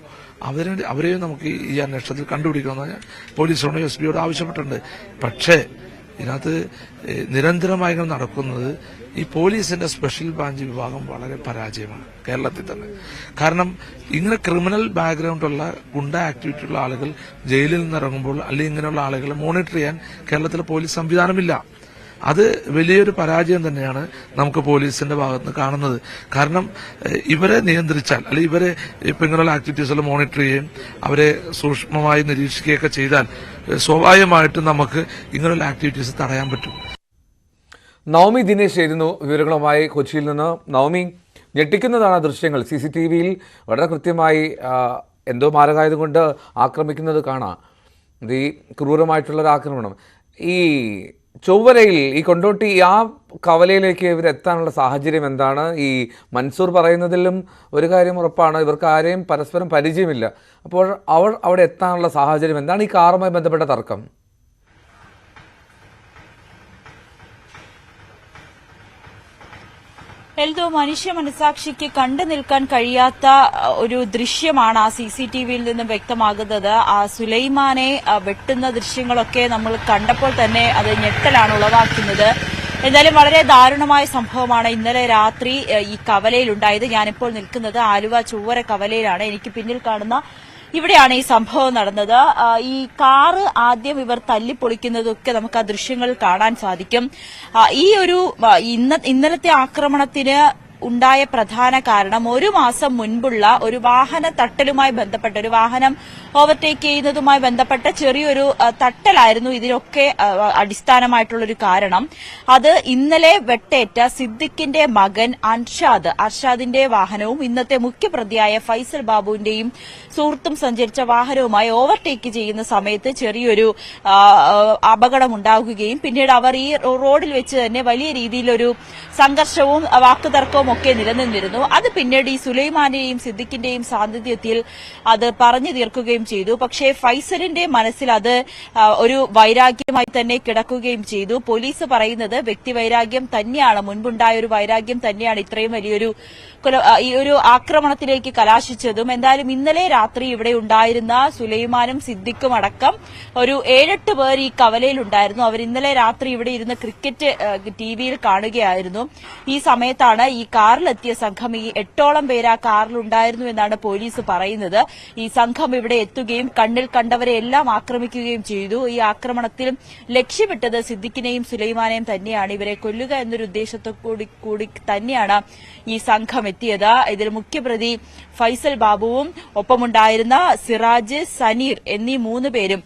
അവരെയും നമുക്ക് ഈ അന്വേഷണത്തിൽ കണ്ടുപിടിക്കണമെന്ന് ഞാൻ പോലീസിനോട് SPയോട് ആവശ്യപ്പെട്ടിട്ടുണ്ട്. പക്ഷേ ഇതിനകത്ത് നിരന്തരമായി നടക്കുന്നത് ഈ പോലീസിന്റെ സ്പെഷ്യൽ ബ്രാഞ്ച് വിഭാഗം വളരെ പരാജയമാണ് കേരളത്തിൽ തന്നെ. കാരണം ഇങ്ങനെ ക്രിമിനൽ ബാക്ക്ഗ്രൗണ്ടുള്ള ഗുണ്ട ആക്ടിവിറ്റി ഉള്ള ആളുകൾ ജയിലിൽ നിന്ന് ഇറങ്ങുമ്പോൾ അല്ലെങ്കിൽ ഇങ്ങനെയുള്ള ആളുകളെ മോണിറ്റർ ചെയ്യാൻ കേരളത്തിലെ പോലീസ് സംവിധാനമില്ല. അത് വലിയൊരു പരാജയം തന്നെയാണ് നമുക്ക് പോലീസിന്റെ ഭാഗത്ത് കാണുന്നത്. കാരണം ഇവരെ നിയന്ത്രിച്ചാൽ, അല്ലെങ്കിൽ ഇവരെ ഇപ്പം ഇങ്ങനെയുള്ള ആക്ടിവിറ്റീസുകൾ മോണിറ്റർ ചെയ്യുകയും അവരെ സൂക്ഷ്മമായി നിരീക്ഷിക്കുകയൊക്കെ ചെയ്താൽ സ്വാഭാവികമായിട്ടും നമുക്ക് ഇങ്ങനെയുള്ള ആക്ടിവിറ്റീസ് തടയാൻ പറ്റും. നവമി ദിനേശ് ആയിരുന്നു വിവരങ്ങളുമായി കൊച്ചിയിൽ നിന്ന്. നവമി, ഞെട്ടിക്കുന്നതാണ് ദൃശ്യങ്ങൾ. CCTVയിൽ വളരെ കൃത്യമായി എന്തോ മാരകായുധം കൊണ്ട് ആക്രമിക്കുന്നത് കാണാം. ഇത് ഈ ക്രൂരമായിട്ടുള്ളൊരു ആക്രമണം. ഈ ചൊവ്വരയിൽ, ഈ കൊണ്ടോട്ടി ആ കവലയിലേക്ക് ഇവരെത്താനുള്ള സാഹചര്യം എന്താണ്? ഈ മൻസൂർ പറയുന്നതിലും ഒരു കാര്യം ഉറപ്പാണ്, ഇവർക്ക് ആരെയും പരസ്പരം പരിചയമില്ല. അപ്പോൾ അവിടെ എത്താനുള്ള സാഹചര്യം എന്താണ്? ഈ കാറുമായി ബന്ധപ്പെട്ട തർക്കം? എൽദോ, മനുഷ്യ മനസാക്ഷിക്ക് കണ്ടു നിൽക്കാൻ കഴിയാത്ത ഒരു ദൃശ്യമാണ് ആ CCTVയിൽ നിന്ന് വ്യക്തമാകുന്നത്. ആ സുലൈമാനെ വെട്ടുന്ന ദൃശ്യങ്ങളൊക്കെ നമ്മൾ കണ്ടപ്പോൾ തന്നെ അത് ഞെട്ടലാണ് ഉളവാക്കുന്നത്. എന്തായാലും വളരെ ദാരുണമായ സംഭവമാണ് ഇന്നലെ രാത്രി ഈ കവലയിലുണ്ടായത്. ഞാനിപ്പോൾ നിൽക്കുന്നത് ആലുവ ചൊവ്വര കവലയിലാണ്. എനിക്ക് പിന്നിൽ കാണുന്ന ഇവിടെയാണ് ഈ സംഭവം നടന്നത്. ഈ കാറ് ആദ്യം ഇവർ തല്ലിപ്പൊളിക്കുന്നതൊക്കെ നമുക്ക് ആ ദൃശ്യങ്ങളിൽ കാണാൻ സാധിക്കും. ഈ ഒരു ഇന്നലത്തെ ആക്രമണത്തിന് ഉണ്ടായ പ്രധാന കാരണം 1 മാസം മുൻപുള്ള ഒരു വാഹന തട്ടലുമായി ബന്ധപ്പെട്ട, ഒരു വാഹനം ഓവർടേക്ക് ചെയ്യുന്നതുമായി ബന്ധപ്പെട്ട ചെറിയൊരു തട്ടലായിരുന്നു ഇതിനൊക്കെ അടിസ്ഥാനമായിട്ടുള്ളൊരു കാരണം. അത് ഇന്നലെ വെട്ടേറ്റ സിദ്ദിഖിന്റെ മകൻ അർഷാദിന്റെ വാഹനവും ഇന്നത്തെ മുഖ്യപ്രതിയായ ഫൈസൽ ബാബുവിന്റെയും സുഹൃത്തും സഞ്ചരിച്ച വാഹനവുമായി ഓവർടേക്ക് ചെയ്യുന്ന സമയത്ത് ചെറിയൊരു അപകടം ഉണ്ടാകുകയും പിന്നീട് അവർ ഈ റോഡിൽ വെച്ച് തന്നെ വലിയ രീതിയിലൊരു സംഘർഷവും വാക്കുതർക്കവും ഒക്കെ നിലനിന്നിരുന്നു. അത് പിന്നീട് ഈ സുലൈമാന്റെയും സിദ്ദിഖിന്റെയും സാന്നിധ്യത്തിൽ അത് പറഞ്ഞു തീർക്കുകയും ചെയ്തു. പക്ഷേ ഫൈസലിന്റെ മനസ്സിൽ അത് ഒരു വൈരാഗ്യമായി തന്നെ കിടക്കുകയും ചെയ്തു. പോലീസ് പറയുന്നത് വ്യക്തിവൈരാഗ്യം തന്നെയാണ്, മുൻപുണ്ടായ ഒരു വൈരാഗ്യം തന്നെയാണ് ഇത്രയും വലിയൊരു ഈ ഒരു ആക്രമണത്തിലേക്ക് കലാശിച്ചതും. എന്തായാലും ഇന്നലെ രാത്രി ഇവിടെ ഉണ്ടായിരുന്ന സുലൈമാനും സിദ്ദിഖും അടക്കം ഒരു 7-8 പേർ ഈ കവലയിലുണ്ടായിരുന്നു. അവർ ഇന്നലെ രാത്രി ഇവിടെ ഇരുന്ന് ക്രിക്കറ്റ് ടിവിയിൽ കാണുകയായിരുന്നു. ഈ സമയത്താണ് ഈ കാറിലെത്തിയ സംഘം, ഈ 8ഓളം പേര് ആ കാറിലുണ്ടായിരുന്നു എന്നാണ് പോലീസ് പറയുന്നത്. ഈ സംഘം ഇവിടെ എത്തുകയും കണ്ണിൽ കണ്ടവരെ എല്ലാം ആക്രമിക്കുകയും ചെയ്തു. ഈ ആക്രമണത്തിൽ ലക്ഷ്യമിട്ടത് സിദ്ദിഖിനെയും സുലൈമാനെയും തന്നെയാണ്. ഇവരെ കൊല്ലുക എന്നൊരു ഉദ്ദേശത്തോടുകൂടി തന്നെയാണ് ഈ സംഘം എത്തിയത്. ഇതിൽ മുഖ്യപ്രതി ഫൈസൽ ബാബുവും ഒപ്പമുണ്ടായിരുന്ന സിറാജ്, സനീർ എന്നീ 3 പേരും,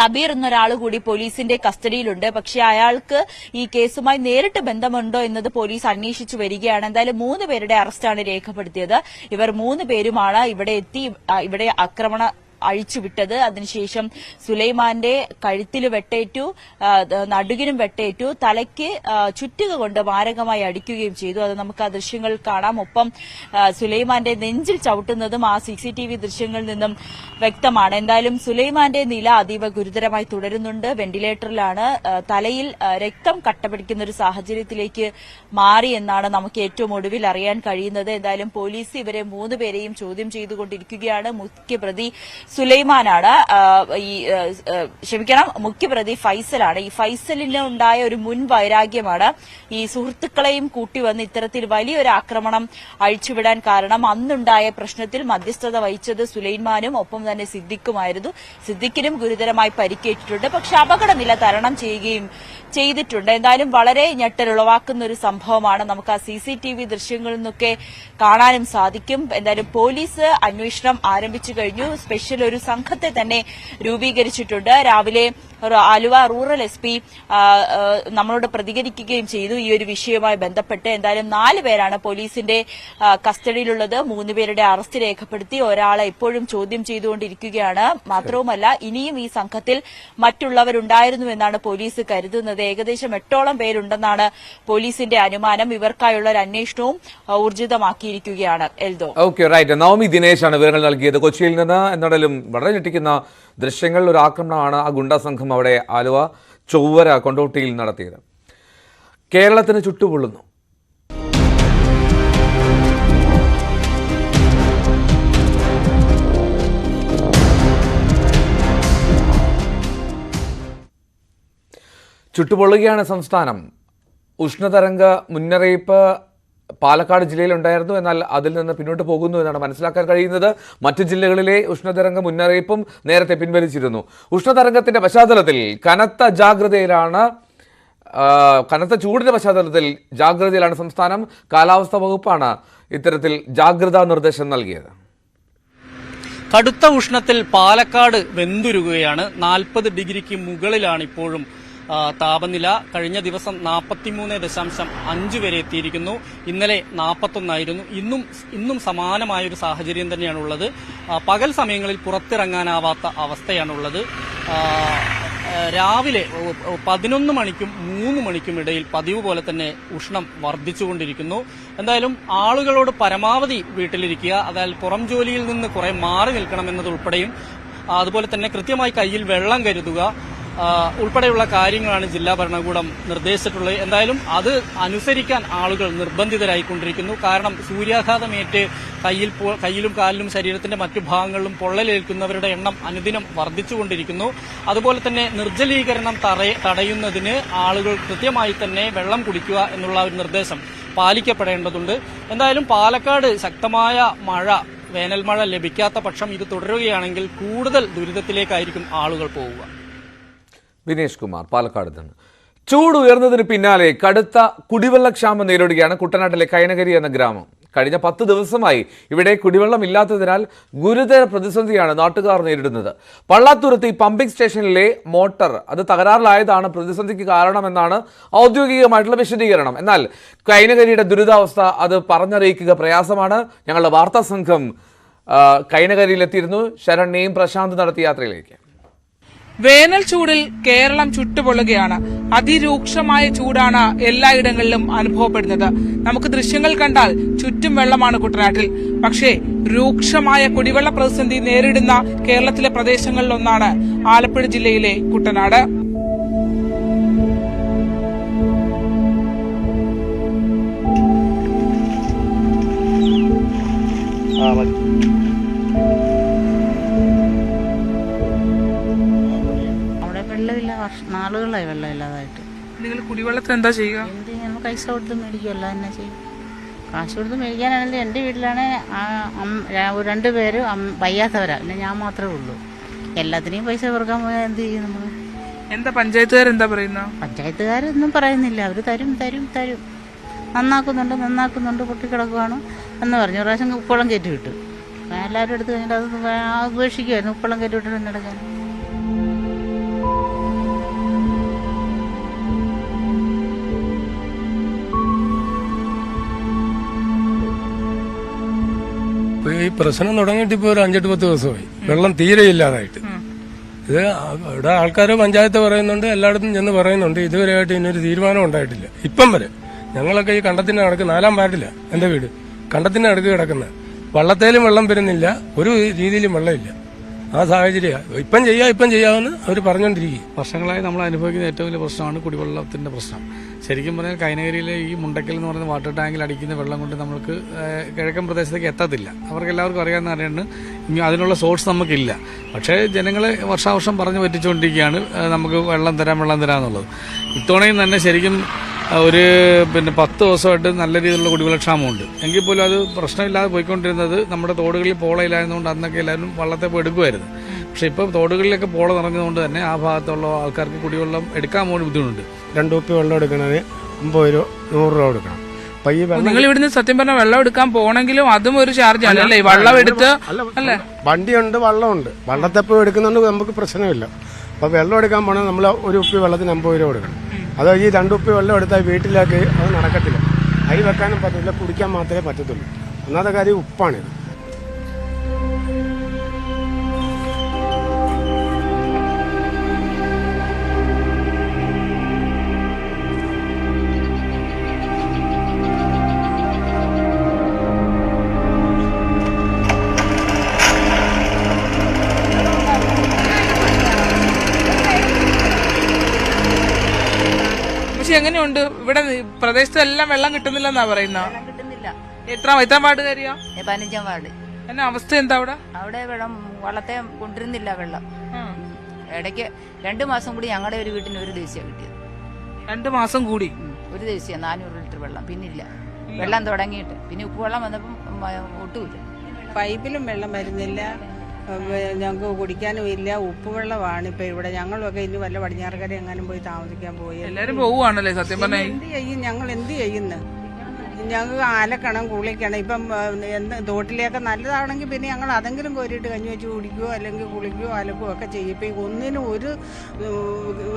കബീർ എന്നൊരാൾ കൂടി പോലീസിന്റെ കസ്റ്റഡിയിലുണ്ട്. പക്ഷേ അയാൾക്ക് ഈ കേസുമായി നേരിട്ട് ബന്ധമുണ്ടോ എന്നത് പോലീസ് അന്വേഷിച്ചു വരികയാണ്. എന്തായാലും 3 പേരുടെ അറസ്റ്റാണ് രേഖപ്പെടുത്തിയത്. ഇവർ 3 പേരുമാണ് ഇവിടെ എത്തി ഇവിടെ ആക്രമണ അഴിച്ചുവിട്ടത്. അതിനുശേഷം സുലൈമാന്റെ കഴുത്തിൽ വെട്ടേറ്റു, നടുകിനും വെട്ടേറ്റു, തലയ്ക്ക് ചുറ്റുക കൊണ്ട് മാരകമായി അടിക്കുകയും ചെയ്തു. അത് നമുക്ക് ആ ദൃശ്യങ്ങൾ കാണാം. ഒപ്പം സുലൈമാന്റെ നെഞ്ചിൽ ചവിട്ടുന്നതും ആ CCTV ദൃശ്യങ്ങളിൽ നിന്നും വ്യക്തമാണ്. എന്തായാലും സുലൈമാന്റെ നില അതീവ ഗുരുതരമായി തുടരുന്നുണ്ട്. വെന്റിലേറ്ററിലാണ്. തലയിൽ രക്തം കട്ടപിടിക്കുന്ന ഒരു സാഹചര്യത്തിലേക്ക് മാറി എന്നാണ് നമുക്ക് ഏറ്റവും ഒടുവിൽ അറിയാൻ കഴിയുന്നത്. എന്തായാലും പോലീസ് ഇവരെ 3 പേരെയും ചോദ്യം ചെയ്തുകൊണ്ടിരിക്കുകയാണ്. മുഖ്യപ്രതി സുലൈമാനാണ്, മുഖ്യപ്രതി ഫൈസലാണ്. ഈ ഫൈസലിന് ഉണ്ടായ ഒരു മുൻ വൈരാഗ്യമാണ് ഈ സുഹൃത്തുക്കളെയും കൂട്ടിവന്ന് ഇത്തരത്തിൽ വലിയൊരു ആക്രമണം അഴിച്ചുവിടാൻ കാരണം. അന്നുണ്ടായ പ്രശ്നത്തിൽ മധ്യസ്ഥത വഹിച്ചത് സുലൈമാനും ഒപ്പം തന്നെ സിദ്ദിഖുമായിരുന്നു. സിദ്ദിഖിനും ഗുരുതരമായി പരിക്കേറ്റിട്ടുണ്ട്. പക്ഷെ അപകടനില തരണം ചെയ്യുകയും ചെയ്തിട്ടുണ്ട്. എന്തായാലും വളരെ ഞെട്ടലുളവാക്കുന്ന ഒരു സംഭവമാണ്. നമുക്ക് ആ CCTV ദൃശ്യങ്ങളിൽ നിന്നൊക്കെ കാണാനും സാധിക്കും. എന്തായാലും പോലീസ് അന്വേഷണം ആരംഭിച്ചു കഴിഞ്ഞു. സ്പെഷ്യൽ ഒരു സംഘത്തെ തന്നെ രൂപീകരിച്ചിട്ടുണ്ട്. രാവിലെ ആലുവ റൂറൽ SP നമ്മളോട് പ്രതികരിക്കുകയും ചെയ്തു ഈ ഒരു വിഷയവുമായി ബന്ധപ്പെട്ട്. എന്തായാലും 4 പേരാണ് പോലീസിന്റെ കസ്റ്റഡിയിലുള്ളത്. 3 പേരുടെ അറസ്റ്റ് രേഖപ്പെടുത്തി. ഒരാളെ ഇപ്പോഴും ചോദ്യം ചെയ്തുകൊണ്ടിരിക്കുകയാണ്. മാത്രവുമല്ല ഇനിയും ഈ സംഘത്തിൽ മറ്റുള്ളവരുണ്ടായിരുന്നുവെന്നാണ് പോലീസ് കരുതുന്നത്. ഏകദേശം 8ഓളം പേരുണ്ടെന്നാണ് പോലീസിന്റെ അനുമാനം. ഇവർക്കായുള്ള ഒരു അന്വേഷണവും ഊർജിതമാക്കിയിരിക്കുകയാണ്. എൽദോ. Okay, right. നവമി ദിനേശാണ് വിവരങ്ങൾ നൽകിയത് കൊച്ചിയിൽ നിന്ന്. എന്നാലും വളരെ ഞെട്ടിക്കുന്ന ദൃശ്യങ്ങൾ. ഒരു ആക്രമണമാണ് ആ ഗുണ്ടാ സംഘം അവിടെ ആലുവ ചൊവ്വര കൊണ്ടോട്ടിയിൽ നടത്തിയത്. കേരളത്തിന് ചുട്ടുപൊള്ളുന്നു. ചുട്ടുപൊള്ളുകയാണ് സംസ്ഥാനം. ഉഷ്ണതരംഗ മുന്നറിയിപ്പ് പാലക്കാട് ജില്ലയിലുണ്ടായിരുന്നു. എന്നാൽ അതിൽ നിന്ന് പിന്നോട്ട് പോകുന്നു എന്നാണ് മനസ്സിലാക്കാൻ കഴിയുന്നത്. മറ്റു ജില്ലകളിലെ ഉഷ്ണതരംഗ മുന്നറിയിപ്പും നേരത്തെ പിൻവലിച്ചിരുന്നു. ഉഷ്ണതരംഗത്തിന്റെ പശ്ചാത്തലത്തിൽ കനത്ത ചൂടിന്റെ പശ്ചാത്തലത്തിൽ ജാഗ്രതയിലാണ് സംസ്ഥാനം. കാലാവസ്ഥാ വകുപ്പാണ് ഇത്തരത്തിൽ ജാഗ്രതാ നിർദ്ദേശം നൽകിയത്. കടുത്ത ഉഷ്ണത്തിൽ പാലക്കാട് വെന്തുരുകയാണ്. 40 ഡിഗ്രിക്ക് മുകളിലാണ് ഇപ്പോഴും താപനില. കഴിഞ്ഞ ദിവസം 43.5 വരെ എത്തിയിരിക്കുന്നു. ഇന്നലെ 41 ആയിരുന്നു. ഇന്നും സമാനമായൊരു സാഹചര്യം തന്നെയാണുള്ളത്. പകൽ സമയങ്ങളിൽ പുറത്തിറങ്ങാനാവാത്ത അവസ്ഥയാണുള്ളത്. രാവിലെ 11 മണിക്കും 3 മണിക്കും ഇടയിൽ പതിവ് പോലെ തന്നെ ഉഷ്ണം വർദ്ധിച്ചുകൊണ്ടിരിക്കുന്നു. എന്തായാലും ആളുകളോട് പരമാവധി വീട്ടിലിരിക്കുക, അതായത് പുറം ജോലിയിൽ നിന്ന് കുറെ മാറി നിൽക്കണമെന്നതുൾപ്പെടെയും അതുപോലെ തന്നെ കൃത്യമായി കയ്യിൽ വെള്ളം കരുതുക ഉൾപ്പെടെയുള്ള കാര്യങ്ങളാണ് ജില്ലാ ഭരണകൂടം നിർദ്ദേശിച്ചിട്ടുള്ളത്. എന്തായാലും അത് അനുസരിക്കാൻ ആളുകൾ നിർബന്ധിതരായിക്കൊണ്ടിരിക്കുന്നു. കാരണം സൂര്യാഘാതമേറ്റ് കയ്യിലും കാലിലും ശരീരത്തിന്റെ മറ്റു ഭാഗങ്ങളിലും പൊള്ളലേൽക്കുന്നവരുടെ എണ്ണം അനുദിനം വർദ്ധിച്ചുകൊണ്ടിരിക്കുന്നു. അതുപോലെ തന്നെ നിർജ്ജലീകരണം തടയുന്നതിന് ആളുകൾ കൃത്യമായി തന്നെ വെള്ളം കുടിക്കുക എന്നുള്ള ഒരു നിർദ്ദേശം പാലിക്കപ്പെടേണ്ടതുണ്ട്. എന്തായാലും പാലക്കാട് ശക്തമായ മഴ, വേനൽമഴ ലഭിക്കാത്ത പക്ഷം ഇത് തുടരുകയാണെങ്കിൽ കൂടുതൽ ദുരിതത്തിലേക്കായിരിക്കും ആളുകൾ പോവുക. വിനേഷ് കുമാർ പാലക്കാട് നിന്ന്. ചൂട് ഉയർന്നതിന് പിന്നാലെ കടുത്ത കുടിവെള്ളക്ഷാമം നേരിടുകയാണ് കുട്ടനാട്ടിലെ കൈനകരി എന്ന ഗ്രാമം. കഴിഞ്ഞ 10 ദിവസമായി ഇവിടെ കുടിവെള്ളമില്ലാത്തതിനാൽ ഗുരുതര പ്രതിസന്ധിയാണ് നാട്ടുകാർ നേരിടുന്നത്. പള്ളാത്തുരുത്തി പമ്പിംഗ് സ്റ്റേഷനിലെ മോട്ടോർ അത് തകരാറിലായതാണ് പ്രതിസന്ധിക്ക് കാരണമെന്നാണ് ഔദ്യോഗികമായിട്ടുള്ള വിശദീകരണം. എന്നാൽ കൈനകരിയുടെ ദുരിതാവസ്ഥ അത് പറഞ്ഞറിയിക്കുക പ്രയാസമാണ്. ഞങ്ങളുടെ വാർത്താ സംഘം കൈനകരിയിലെത്തിയിരുന്നു. ശരണ്യയും പ്രശാന്ത് നടത്തിയ യാത്രയിലേക്ക്. വേനൽ ചൂടിൽ കേരളം ചുട്ടുപൊള്ളുകയാണ്. അതിരൂക്ഷമായ ചൂടാണ് എല്ലായിടങ്ങളിലും അനുഭവപ്പെടുന്നത്. നമുക്ക് ദൃശ്യങ്ങൾ കണ്ടാൽ ചുറ്റും വെള്ളമാണ് കുട്ടനാട്ടിൽ. പക്ഷേ രൂക്ഷമായ കുടിവെള്ള പ്രതിസന്ധി നേരിടുന്ന കേരളത്തിലെ പ്രദേശങ്ങളിലൊന്നാണ് ആലപ്പുഴ ജില്ലയിലെ കുട്ടനാട്. വെള്ളമില്ല, നാളുകളായി വെള്ളമില്ലാതായിട്ട്. നിങ്ങൾ കുടിവെള്ളത്തിന് എന്താ ചെയ്യുക? നമ്മൾ പൈസ കൊടുത്ത് മേടിക്കുമല്ലോ, എന്നാ ചെയ്യും? കാശ് കൊടുത്ത് മേടിക്കാനാണെങ്കിൽ എൻ്റെ വീട്ടിലാണ് 2 പേര് വയ്യാത്തവരാ, പിന്നെ ഞാൻ മാത്രമേ ഉള്ളൂ. എല്ലാത്തിനെയും പൈസ കൊടുക്കാൻ പോയാൽ എന്ത് ചെയ്യും നമ്മൾ? എന്താ പഞ്ചായത്തുകാരെന്താ പറയുന്ന? പഞ്ചായത്തുകാരൊന്നും പറയുന്നില്ല. അവർ തരും തരും തരും, നന്നാക്കുന്നുണ്ട്, പൊട്ടിക്കിടക്കുവാണ് എന്ന് പറഞ്ഞു. ഒരു പ്രാവശ്യം ഉപ്പളം കയറ്റി വിട്ടു. എല്ലാവരും എടുത്ത് കഴിഞ്ഞിട്ട് അത് ഉപേക്ഷിക്കുമായിരുന്നു. ഉപ്പളം കയറ്റി വിട്ടിട്ട് നടക്കാൻ. ഈ പ്രശ്നം തുടങ്ങിയിട്ട് ഇപ്പോൾ ഒരു 5-8 ദിവസമായി. വെള്ളം തീരെ ഇല്ലാതായിട്ട്. ഇത് ഇവിടെ ആൾക്കാർ പഞ്ചായത്ത് പറയുന്നുണ്ട്, എല്ലായിടത്തും ചെന്ന് പറയുന്നുണ്ട്. ഇതുവരെയായിട്ട് ഇതിനൊരു തീരുമാനം ഉണ്ടായിട്ടില്ല. ഇപ്പം വരെ ഞങ്ങളൊക്കെ ഈ കണ്ടത്തിന്റെ നടക്ക് 4-ാം വാർഡില്ല എന്റെ വീട്. കണ്ടത്തിന്റെ നടക്ക് കിടക്കുന്നത് വള്ളത്തേലും വെള്ളം വരുന്നില്ല, ഒരു രീതിയിലും വെള്ളമില്ല. ആ സാഹചര്യം ഇപ്പം ചെയ്യാമെന്ന് അവർ പറഞ്ഞുകൊണ്ടിരിക്കും. വർഷങ്ങളായി നമ്മൾ അനുഭവിക്കുന്ന ഏറ്റവും വലിയ പ്രശ്നമാണ് കുടിവെള്ളത്തിന്റെ പ്രശ്നം. ശരിക്കും പറഞ്ഞാൽ കൈനകരിയിലെ ഈ മുണ്ടക്കൽ എന്ന് പറയുന്ന വാട്ടർ ടാങ്കിൽ അടിക്കുന്ന വെള്ളം കൊണ്ട് നമുക്ക് കിഴക്കൻ പ്രദേശത്തേക്ക് എത്തത്തില്ല. അവർക്ക് എല്ലാവർക്കും അറിയാവുന്ന അറിയുന്നുണ്ട്. അതിനുള്ള സോഴ്സ് നമുക്കില്ല. പക്ഷേ ജനങ്ങളെ വർഷാവർഷം പറഞ്ഞു പറ്റിച്ചുകൊണ്ടിരിക്കുകയാണ് നമുക്ക് വെള്ളം തരാം എന്നുള്ളത്. ഇത്തവണയും തന്നെ ശരിക്കും ഒരു 10 ദിവസമായിട്ട് നല്ല രീതിയിലുള്ള കുടിവെള്ളക്ഷാമമുണ്ട്. എങ്കിൽ പോലും അത് പ്രശ്നമില്ലാതെ പോയിക്കൊണ്ടിരുന്നത് നമ്മുടെ തോടുകളിൽ പോളയില്ലായിരുന്നുകൊണ്ട് അന്നൊക്കെ എല്ലാവരും വള്ളത്തെ പോയി എടുക്കുമായിരുന്നു. പക്ഷെ ഇപ്പോൾ തോടുകളിലൊക്കെ പോള നിറഞ്ഞതുകൊണ്ട് തന്നെ ആ ഭാഗത്തുള്ള ആൾക്കാർക്ക് കുടിവെള്ളം എടുക്കാൻ പോലും ബുദ്ധിമുട്ടുണ്ട്. 2 കുപ്പി വെള്ളം എടുക്കണത് 50 രൂപ 100 രൂപ കൊടുക്കണം. നിങ്ങൾ ഇവിടുന്ന് സത്യം പറഞ്ഞാൽ വെള്ളം എടുക്കാൻ പോകണമെങ്കിലും അതും ഒരു ചാർജ് ആണല്ലേ? വെള്ളം എടുത്ത് അല്ലേ? വണ്ടിയുണ്ട്, വള്ളമുണ്ട്. വള്ളത്തെപ്പോഴും എടുക്കുന്നുണ്ട്, നമുക്ക് പ്രശ്നമില്ല. അപ്പൊ വെള്ളം എടുക്കാൻ പോകണമെങ്കിൽ നമ്മൾ 1 കുപ്പി വെള്ളത്തിന് 50 രൂപ കൊടുക്കണം. അതോ ഈ 2 കുപ്പി വെള്ളം എടുത്താൽ വീട്ടിലേക്ക് അത് നടക്കത്തില്ല. അരി വെക്കാനും പറ്റില്ല, കുടിക്കാൻ മാത്രമേ പറ്റത്തുള്ളൂ. ഒന്നാമത്തെ കാര്യം ഉപ്പാണിത്. എങ്ങനെയുണ്ട് ഇവിടെ പ്രദേശത്ത് എല്ലാം വെള്ളം കിട്ടുന്നില്ലെന്നാ പറയുന്ന? കിട്ടുന്നില്ല. എത്രാം വാർഡുകാരിയാ? 15-ാം വാർഡ്. എന്നാ അവസ്ഥ എന്താ അവിടെ? അവിടെ വള്ളത്തെ കൊണ്ടിരുന്നില്ല വെള്ളം. ഇടയ്ക്ക് 2 മാസം കൂടി ഞങ്ങളുടെ ഒരു വീട്ടിന് ഒരു ദിവസം കിട്ടിയത്. 2 മാസം കൂടി ഒരു ദിവസം 400 ലിറ്റർ വെള്ളം. പിന്നില്ല വെള്ളം തുടങ്ങിയിട്ട്. പിന്നെ ഉപ്പുവെള്ളം വന്നപ്പം ഒട്ടുമില്ല. പൈപ്പിലും വെള്ളം വരുന്നില്ല, ഞങ്ങൾക്ക് കുടിക്കാനും ഇല്ല. ഉപ്പുവെള്ളമാണ് ഇപ്പൊ ഇവിടെ. ഞങ്ങളൊക്കെ ഇനി വല്ല പടിഞ്ഞാറക്കര എങ്ങാനും പോയി താമസിക്കാൻ പോയി. എല്ലാരും പോവുകയാണല്ലേ? സത്യം പറഞ്ഞാൽ എന്ത് ചെയ്യും? ഞങ്ങൾ എന്ത് ചെയ്യുന്നു? ഞങ്ങൾക്ക് അലക്കണം, കുളിക്കണം. ഇപ്പം തോട്ടിലേക്ക് നല്ലതാണെങ്കിൽ പിന്നെ ഞങ്ങൾ അതെങ്കിലും കോരിയിട്ട് കഞ്ഞി വെച്ച് കുടിക്കുകയോ അല്ലെങ്കിൽ കുളിക്കുകയോ അലക്കുകയോ ഒക്കെ ചെയ്യും. ഇപ്പം ഒന്നിനും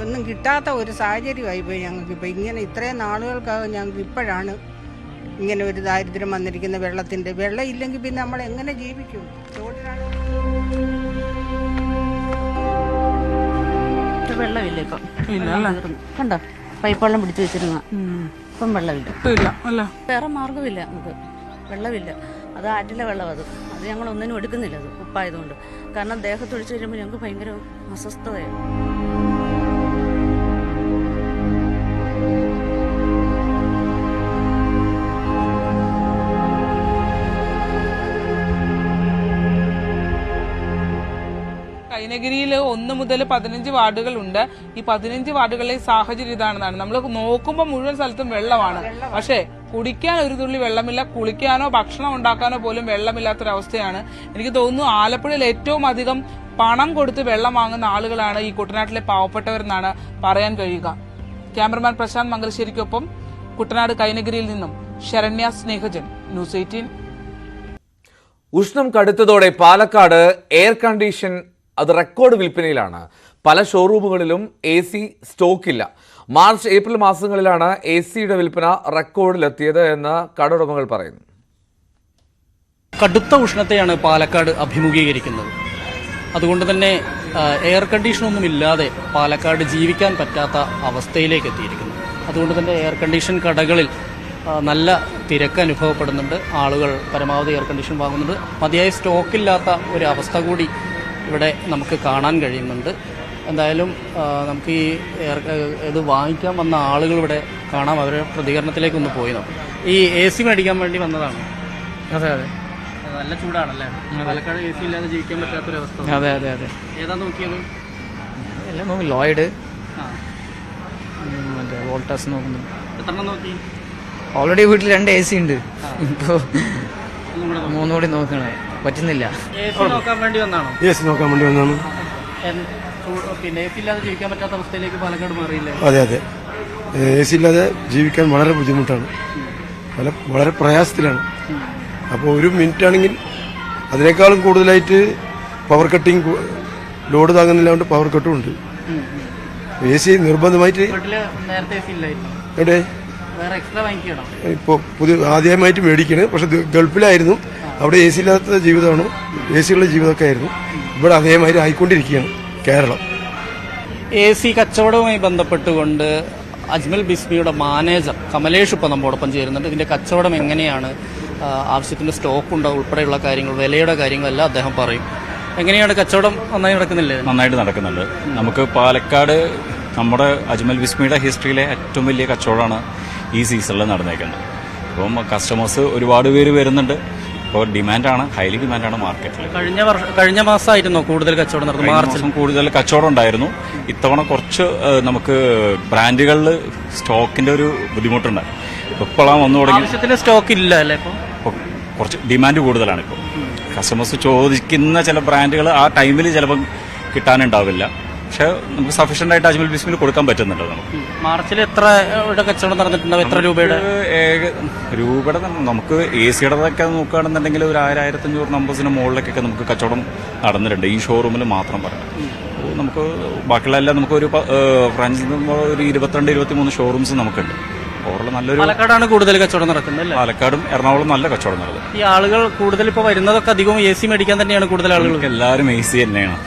ഒന്നും കിട്ടാത്ത ഒരു സാഹചര്യമായി പോയി ഞങ്ങൾക്ക്. ഇപ്പം ഇങ്ങനെ ഇത്രയും നാളുകൾക്കകം ഞങ്ങൾക്ക് ഇപ്പോഴാണ് ഇങ്ങനെ ഒരു ദാരിദ്ര്യം വന്നിരിക്കുന്ന വെള്ളത്തിന്റെ. വെള്ളം ഇല്ലെങ്കിൽ പിന്നെ നമ്മൾ എങ്ങനെ ജീവിക്കും? തോട്ടിലാണ് വെള്ളമില്ല ഇപ്പം. കണ്ടോ, പൈപ്പ് വെള്ളം പിടിച്ചു വെച്ചിരുന്ന ഇപ്പം വെള്ളമില്ല. വേറെ മാർഗമില്ല, നമുക്ക് വെള്ളമില്ല. അത് ആറ്റിലെ വെള്ളം. അത് ഞങ്ങൾ ഒന്നിനും എടുക്കുന്നില്ല, അത് ഉപ്പായതുകൊണ്ട്. കാരണം ദേഹത്തൊഴിച്ച് കഴിയുമ്പോൾ ഞങ്ങൾക്ക് ഭയങ്കര അസ്വസ്ഥതയാണ്. കൈനഗിരിയിൽ 1 മുതൽ 15 വാർഡുകളുണ്ട്. ഈ 15 വാർഡുകളിലെ സാഹചര്യം ഇതാണെന്നാണ്. നമ്മൾ നോക്കുമ്പോൾ മുഴുവൻ സ്ഥലത്തും വെള്ളമാണ്. പക്ഷേ കുടിക്കാൻ ഒരു തുള്ളി വെള്ളമില്ല. കുളിക്കാനോ ഭക്ഷണം ഉണ്ടാക്കാനോ പോലും വെള്ളമില്ലാത്തൊരവസ്ഥയാണ്. എനിക്ക് തോന്നുന്നു ആലപ്പുഴയിൽ ഏറ്റവും അധികം പണം കൊടുത്ത് വെള്ളം വാങ്ങുന്ന ആളുകളാണ് ഈ കുട്ടനാട്ടിലെ പാവപ്പെട്ടവരെന്നാണ് പറയാൻ കഴിയുക. ക്യാമറമാൻ പ്രശാന്ത് മംഗലശ്ശേരിക്കൊപ്പം കുട്ടനാട് കൈനഗിരിയിൽ നിന്നും ശരണ്യ സ്നേഹജൻ, ന്യൂസ് 18. ഉഷ്ണം കടുത്തതോടെ പാലക്കാട് എയർ കണ്ടീഷൻ അത് റെക്കോർഡ് വിൽപ്പനയിലാണ്. പല ഷോറൂമുകളിലും AC സ്റ്റോക്കില്ല. മാർച്ച് ഏപ്രിൽ മാസങ്ങളിലാണ് AC-യുടെ വിൽപ്പന റെക്കോർഡിലെത്തിയത് എന്ന് കടയുടമകൾ പറയുന്നു. കടുത്ത ഉഷ്ണത്തെയാണ് പാലക്കാട് അഭിമുഖീകരിക്കുന്നത്. അതുകൊണ്ട് തന്നെ എയർ കണ്ടീഷനൊന്നും ഇല്ലാതെ പാലക്കാട് ജീവിക്കാൻ പറ്റാത്ത അവസ്ഥയിലേക്ക് എത്തിയിരിക്കുന്നു. അതുകൊണ്ട് തന്നെ എയർ കണ്ടീഷൻ കടകളിൽ നല്ല തിരക്ക് അനുഭവപ്പെടുന്നുണ്ട്. ആളുകൾ പരമാവധി എയർ കണ്ടീഷൻ വാങ്ങുന്നുണ്ട്. മതിയായ സ്റ്റോക്കില്ലാത്ത ഒരു അവസ്ഥ കൂടി ഇവിടെ നമുക്ക് കാണാൻ കഴിയുന്നുണ്ട്. എന്തായാലും നമുക്ക് ഈ ഇത് വാങ്ങിക്കാൻ വന്ന ആളുകൾ ഇവിടെ കാണാം. അവരുടെ പ്രതികരണത്തിലേക്ക് ഒന്ന് പോയി നോക്കാം. ഈ AC മേടിക്കാൻ വേണ്ടി വന്നതാണ്. അതെ അതെ, നല്ല ചൂടാണല്ലേ? പാലക്കാട് AC ഇല്ലാതെ ജീവിക്കാൻ പറ്റാത്തൊരവസ്ഥ. അതെ അതെ അതെ. ഏതാ നോക്കിയത്? എല്ലാം നോക്കി. ലോയിഡ്, മറ്റേ വോൾട്ടാസ് നോക്കുന്നു. എത്ര നോക്കി? ഓൾറെഡി വീട്ടിൽ 2 AC ഉണ്ട്. ഇപ്പോൾ 3 കൂടി നോക്കണേ, പറ്റുന്നില്ല. AC നോക്കാൻ വേണ്ടി വന്നാണോ? AC നോക്കാൻ വേണ്ടി വന്നാണ്. പിന്നെ AC ഇല്ലാതെ ജീവിക്കാൻ പറ്റാത്ത അവസ്ഥയിലേക്ക് പാലക്കാട് മാറിയില്ലേ? അതെ അതെ, AC ഇല്ലാതെ ജീവിക്കാൻ വളരെ ബുദ്ധിമുട്ടാണ്, വളരെ പ്രയാസത്തിലാണ്. അപ്പോൾ ഒരു മിനിറ്റ് ആണെങ്കിൽ അതിനേക്കാളും കൂടുതലായിട്ട് പവർ കട്ടിങ്, ലോഡ് താങ്ങുന്നില്ലാണ്ട് പവർ കട്ടും ഉണ്ട്. AC നിർബന്ധമായിട്ട് നേരത്തെ AC ഇല്ലായിരുന്നു. എവിടെ വേറെ എക്സ്ട്രാ വാങ്ങിക്കണം. ഇപ്പോൾ ആദ്യമായിട്ട് മേടിക്കണേ. പക്ഷെ ഗൾഫിലായിരുന്നു, അവിടെ AC ഇല്ലാത്ത ജീവിതമാണ്, AC ഉള്ള ജീവിതമൊക്കെ ആയിരുന്നു. ഇവിടെ അതേമാതിരി ആയിക്കൊണ്ടിരിക്കുകയാണ് കേരളം. AC കച്ചവടവുമായി ബന്ധപ്പെട്ടുകൊണ്ട് അജ്മൽ ബിസ്മിയുടെ മാനേജർ കമലേഷ് ഇപ്പോൾ നമ്മോടൊപ്പം ചേരുന്നുണ്ട്. ഇതിന്റെ കച്ചവടം എങ്ങനെയാണ്, ആവശ്യത്തിന് സ്റ്റോക്ക് ഉണ്ടോ ഉൾപ്പെടെയുള്ള കാര്യങ്ങൾ, വിലയുടെ കാര്യങ്ങളെല്ലാം അദ്ദേഹം പറയും. എങ്ങനെയാണ് കച്ചവടം? നന്നായി നടക്കുന്നില്ലേ? നന്നായിട്ട് നടക്കുന്നുണ്ട്. നമുക്ക് പാലക്കാട് നമ്മുടെ അജ്മൽ ബിസ്മിയുടെ ഹിസ്റ്ററിയിലെ ഏറ്റവും വലിയ കച്ചവടമാണ് ഈ സീസണിൽ നടന്നേക്കുന്നത്. അപ്പം കസ്റ്റമേഴ്സ് ഒരുപാട് പേര് വരുന്നുണ്ട്. ഇപ്പോൾ ഡിമാൻഡാണ്, ഹൈലി ഡിമാൻഡാണ് മാർക്കറ്റിൽ. കഴിഞ്ഞ മാസമായിരുന്നോ കൂടുതൽ കച്ചവടം നടന്നു? മാർച്ചിൽ കൂടുതൽ കച്ചവടം ഉണ്ടായിരുന്നു. ഇത്തവണ കുറച്ച് നമുക്ക് ബ്രാൻഡുകളിൽ സ്റ്റോക്കിന്റെ ഒരു ബുദ്ധിമുട്ടുണ്ട്. ഇപ്പോഴാണ് വന്നു തുടങ്ങി. ആവശ്യത്തിന് സ്റ്റോക്ക് ഇല്ല അല്ലേ? ഇപ്പോൾ കുറച്ച് ഡിമാൻഡ് കൂടുതലാണ്. ഇപ്പോൾ കസ്റ്റമേഴ്സ് ചോദിക്കുന്ന ചില ബ്രാൻഡുകൾ ആ ടൈമിൽ ചിലപ്പോൾ കിട്ടാനുണ്ടാവില്ല. പക്ഷെ നമുക്ക് സഫീഷ്യന്റ് ആയിട്ട് അജ്മൽ ബിസ്മിൽ കൊടുക്കാൻ പറ്റുന്നുണ്ട്. നമുക്ക് മാർച്ചിൽ എത്ര കച്ചവടം നടന്നിട്ടുണ്ടാവും? എത്ര രൂപയുടെ നമുക്ക് AC-യുടെതൊക്കെ നോക്കുകയാണെന്നുണ്ടെങ്കിൽ ഒരു 1000-1500 നമ്പേഴ്സിന് മുകളിലേക്കൊക്കെ നമുക്ക് കച്ചവടം നടന്നിട്ടുണ്ട് ഈ ഷോറൂമിൽ മാത്രം പറയാം. നമുക്ക് ബാക്കിയുള്ള എല്ലാം നമുക്ക് ഒരു ഫ്രാഞ്ചൈസിൽ ഒരു 22-23 ഷോറൂംസ് നമുക്കുണ്ട്. ഓവറോൾ നല്ലൊരു പാലക്കാടാണ് കൂടുതൽ കച്ചവടം നടക്കുന്നത്. പാലക്കാടും എറണാകുളം നല്ല കച്ചവടം നടക്കും. ഈ ആളുകൾ കൂടുതൽ ഇപ്പോൾ വരുന്നതൊക്കെ അധികവും AC മേടിക്കാൻ തന്നെയാണ് കൂടുതൽ ആളുകൾ. എല്ലാവരും AC തന്നെയാണ്.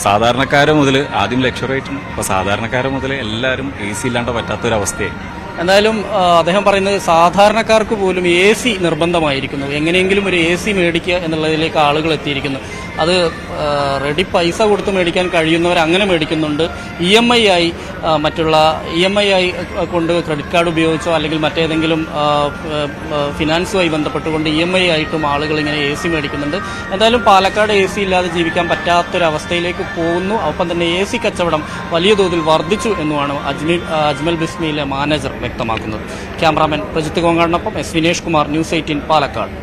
സാധാരണക്കാര് മുതൽ, ആദ്യം ലക്ഷറി, ഇപ്പൊ സാധാരണക്കാര് മുതൽ എല്ലാവരും AC ഇല്ലാണ്ട് പറ്റാത്തൊരവസ്ഥയായി. എന്തായാലും അദ്ദേഹം പറയുന്നത് സാധാരണക്കാർക്ക് പോലും AC നിർബന്ധമായിരിക്കുന്നു. എങ്ങനെയെങ്കിലും ഒരു AC മേടിക്കുക എന്നുള്ളതിലേക്ക് ആളുകൾ എത്തിയിരിക്കുന്നു. അത് റെഡി പൈസ കൊടുത്ത് മേടിക്കാൻ കഴിയുന്നവർ അങ്ങനെ മേടിക്കുന്നുണ്ട്. EMI ആയി മറ്റുള്ള EMI ആയി കൊണ്ട് ക്രെഡിറ്റ് കാർഡ് ഉപയോഗിച്ചോ അല്ലെങ്കിൽ മറ്റേതെങ്കിലും ഫിനാൻസുമായി ബന്ധപ്പെട്ടുകൊണ്ട് EMI ആയിട്ടും ആളുകൾ ഇങ്ങനെ AC മേടിക്കുന്നുണ്ട്. എന്തായാലും പാലക്കാട് AC ഇല്ലാതെ ജീവിക്കാൻ പറ്റാത്തൊരവസ്ഥയിലേക്ക് പോകുന്നു. ഒപ്പം തന്നെ AC കച്ചവടം വലിയ തോതിൽ വർദ്ധിച്ചു എന്നുമാണ് അജ്മൽ ബിസ്മിയിലെ മാനേജർ വ്യക്തമാക്കുന്നത്. ക്യാമറാമാൻ പ്രജിത്ത് കോങ്ങാടിനൊപ്പം S വിനേഷ് കുമാർ, ന്യൂസ് 18 പാലക്കാട്.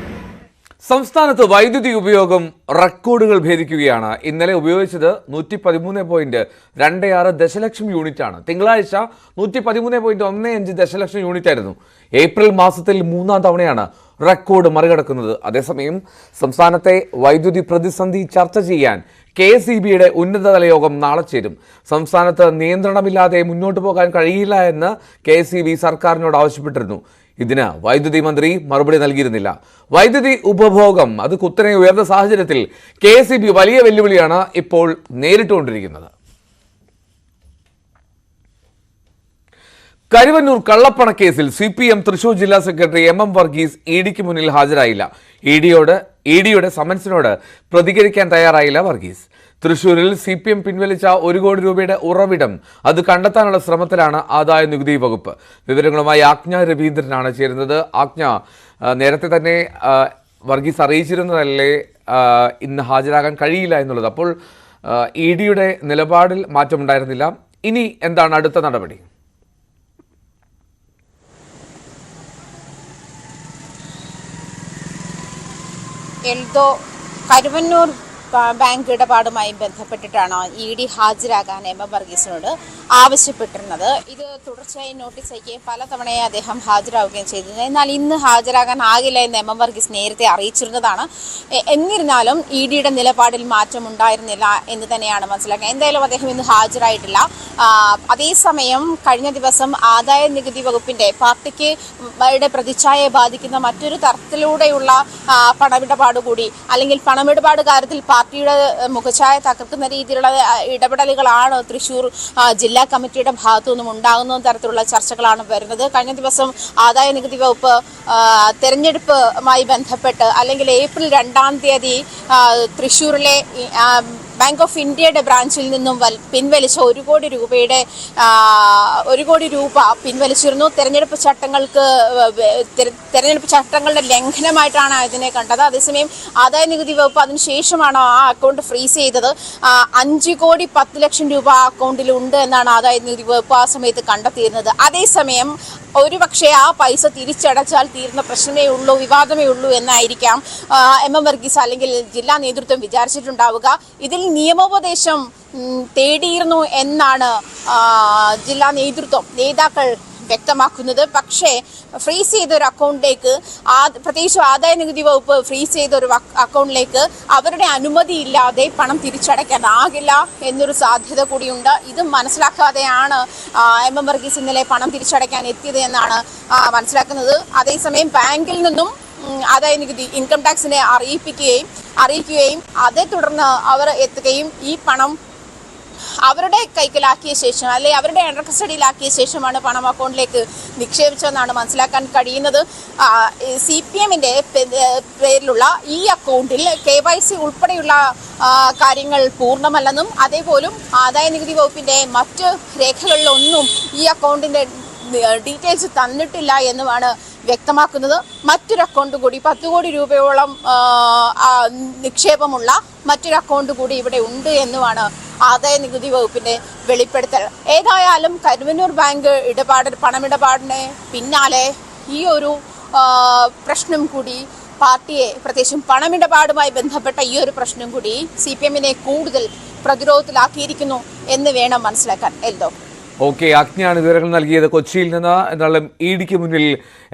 സംസ്ഥാനത്ത് വൈദ്യുതി ഉപയോഗം റെക്കോർഡുകൾ ഭേദിക്കുകയാണ്. ഇന്നലെ ഉപയോഗിച്ചത് 113.26 ദശലക്ഷം യൂണിറ്റാണ്. തിങ്കളാഴ്ച 113.15 ദശലക്ഷം യൂണിറ്റ് ആയിരുന്നു. ഏപ്രിൽ മാസത്തിൽ 3ാം തവണയാണ് റെക്കോർഡ് മറികടക്കുന്നത്. അതേസമയം സംസ്ഥാനത്തെ വൈദ്യുതി പ്രതിസന്ധി ചർച്ച ചെയ്യാൻ KSEBയുടെ ഉന്നതതല യോഗം നാളെ ചേരും. സംസ്ഥാനത്ത് നിയന്ത്രണമില്ലാതെ മുന്നോട്ട് പോകാൻ കഴിയില്ല എന്ന് KSEB സർക്കാരിനോട് ആവശ്യപ്പെട്ടിരുന്നു. ഇതിന് വൈദ്യുതി മന്ത്രി മറുപടി നൽകിയിരുന്നില്ല. വൈദ്യുതി ഉപഭോഗം അത് കുത്തനെ ഉയർന്ന സാഹചര്യത്തിൽ KSEB വലിയ വെല്ലുവിളിയാണ് ഇപ്പോൾ നേരിട്ടുകൊണ്ടിരിക്കുന്നത്. കരുവന്നൂർ കള്ളപ്പണക്കേസിൽ CPM തൃശൂർ ജില്ലാ സെക്രട്ടറി MM വർഗീസ് EDക്ക് മുന്നിൽ ഹാജരായില്ല. EDയുടെ സമൻസിനോട് പ്രതികരിക്കാൻ തയ്യാറായില്ല വർഗീസ്. തൃശൂരിൽ CPM പിൻവലിച്ച 1 കോടി രൂപയുടെ ഉറവിടം അത് കണ്ടെത്താനുള്ള ശ്രമത്തിലാണ് ആദായ നികുതി വകുപ്പ്. വിവരങ്ങളുമായി ആജ്ഞ രവീന്ദ്രനാണ് ചേരുന്നത്. ആജ്ഞ, നേരത്തെ തന്നെ വർഗീസ് അറിയിച്ചിരുന്നതല്ലേ ഇന്ന് ഹാജരാകാൻ കഴിയില്ല എന്നുള്ളത്? അപ്പോൾ EDയുടെ നിലപാടിൽ മാറ്റമുണ്ടായിരുന്നില്ല. ഇനി എന്താണ് അടുത്ത നടപടി? എൽദോ കരുവന്നൂർ ബാങ്ക് ഇടപാടുമായി ബന്ധപ്പെട്ടിട്ടാണ് ED ഹാജരാകാൻ എം വർഗീസിനോട് ആവശ്യപ്പെട്ടിരുന്നത്. ഇത് തുടർച്ചയായി നോട്ടീസ് അയക്കുകയും പലതവണയായി അദ്ദേഹം ഹാജരാകുകയും ചെയ്തിരുന്നു. എന്നാൽ ഇന്ന് ഹാജരാകാനാകില്ല എന്ന് എം വർഗീസ് നേരത്തെ അറിയിച്ചിരുന്നതാണ്. എന്നിരുന്നാലും EDയുടെ നിലപാടിൽ മാറ്റം ഉണ്ടായിരുന്നില്ല എന്ന് തന്നെയാണ് മനസ്സിലാക്കുക. എന്തായാലും അദ്ദേഹം ഇന്ന് ഹാജരായിട്ടില്ല. അതേസമയം കഴിഞ്ഞ ദിവസം ആദായ നികുതി വകുപ്പിന്റെ പാർട്ടിക്ക് പ്രതിച്ഛായയെ ബാധിക്കുന്ന മറ്റൊരു തരത്തിലൂടെയുള്ള പണമിടപാട് കൂടി, അല്ലെങ്കിൽ പണമിടപാട് കാര്യത്തിൽ പാർട്ടിയുടെ മുഖച്ഛായ തകർക്കുന്ന രീതിയിലുള്ള ഇടപെടലുകളാണ് തൃശൂർ ജില്ലാ കമ്മിറ്റിയുടെ ഭാഗത്തു നിന്നും ഉണ്ടാകുന്ന തരത്തിലുള്ള ചർച്ചകളാണ് വരുന്നത്. കഴിഞ്ഞ ദിവസം ആദായ നികുതി വകുപ്പ് തെരഞ്ഞെടുപ്പുമായി ബന്ധപ്പെട്ട്, അല്ലെങ്കിൽ ഏപ്രിൽ 2-ാം തീയതി തൃശൂരിലെ ബാങ്ക് ഓഫ് ഇന്ത്യയുടെ ബ്രാഞ്ചിൽ നിന്നും പിൻവലിച്ച 1 കോടി രൂപ പിൻവലിച്ചിരുന്നു. തെരഞ്ഞെടുപ്പ് ചട്ടങ്ങളുടെ ലംഘനമായിട്ടാണ് ഇതിനെ കണ്ടത്. അതേസമയം ആദായ നികുതി വകുപ്പ് അതിനുശേഷമാണ് ആ അക്കൗണ്ട് ഫ്രീസ് ചെയ്തത്. 5,10,00,000 രൂപ ആ അക്കൗണ്ടിൽ ഉണ്ട് എന്നാണ് ആദായ നികുതി വകുപ്പ് ആ സമയത്ത് കണ്ടെത്തിയിരുന്നത്. അതേസമയം ഒരുപക്ഷെ ആ പൈസ തിരിച്ചടച്ചാൽ തീർന്ന പ്രശ്നമേ ഉള്ളൂ, വിവാദമേ ഉള്ളൂ എന്നായിരിക്കാം എം വർഗീസ് അല്ലെങ്കിൽ ജില്ലാ നേതൃത്വം വിചാരിച്ചിട്ടുണ്ടാവുക. ഇതിൽ നിയമോപദേശം തേടിയിരുന്നു എന്നാണ് ജില്ലാ നേതാക്കൾ വ്യക്തമാക്കുന്നത്. പക്ഷേ ഫ്രീസ് ചെയ്ത ഒരു അക്കൗണ്ടിലേക്ക്, പ്രത്യേകിച്ച് ആദായ നികുതി വകുപ്പ് ഫ്രീസ് ചെയ്ത ഒരു അക്കൗണ്ടിലേക്ക് അവരുടെ അനുമതി ഇല്ലാതെ പണം തിരിച്ചടയ്ക്കാനാകില്ല എന്നൊരു സാധ്യത കൂടിയുണ്ട്. ഇത് മനസ്സിലാക്കാതെയാണ് എം വർഗീസ് ഇന്നലെ പണം തിരിച്ചടയ്ക്കാൻ എത്തിയത് എന്നാണ് മനസ്സിലാക്കുന്നത്. അതേസമയം ബാങ്കിൽ നിന്നും ആദായ നികുതി ഇൻകം ടാക്സിനെ അറിയിക്കുകയും അതേ തുടർന്ന് അവർ എത്തുകയും ഈ പണം അവരുടെ കൈക്കലാക്കിയ ശേഷം, അല്ലെങ്കിൽ അവരുടെ അണ്ടർ കസ്റ്റഡിയിലാക്കിയ ശേഷമാണ് പണം അക്കൗണ്ടിലേക്ക് നിക്ഷേപിച്ചതെന്നാണ് മനസ്സിലാക്കാൻ കഴിയുന്നത്. CPMന്റെ പേരിലുള്ള ഈ അക്കൗണ്ടിൽ KYC ഉൾപ്പെടെയുള്ള കാര്യങ്ങൾ പൂർണ്ണമല്ലെന്നും, അതേപോലും ആദായ നികുതി വകുപ്പിന്റെ മറ്റ് രേഖകളിലൊന്നും ഈ അക്കൗണ്ടിന്റെ ഡീറ്റെയിൽസ് തന്നിട്ടില്ല എന്നുമാണ് വ്യക്തമാക്കുന്നത്. മറ്റൊരു അക്കൗണ്ട് കൂടി 10 കോടി രൂപയോളം നിക്ഷേപമുള്ള മറ്റൊരു അക്കൗണ്ട് കൂടി ഇവിടെ ഉണ്ട് എന്നുമാണ് ആദായ നികുതി വകുപ്പിന്റെ വെളിപ്പെടുത്തൽ. ഏതായാലും കരുവന്നൂർ ബാങ്ക് പണമിടപാടിന് പിന്നാലെ ഈ ഒരു പ്രശ്നം കൂടി പാർട്ടിയെ, പ്രത്യേകിച്ചും പണമിടപാടുമായി ബന്ധപ്പെട്ട ഈ ഒരു പ്രശ്നം കൂടി CPMനെ കൂടുതൽ പ്രതിരോധത്തിലാക്കിയിരിക്കുന്നു എന്ന് വേണം മനസ്സിലാക്കാൻ. എൽദോ. ഓക്കെ, അഗ്നിയാണ് വിവരങ്ങൾ നൽകിയത് കൊച്ചിയിൽ നിന്ന്. എന്നാലും EDക്ക് മുന്നിൽ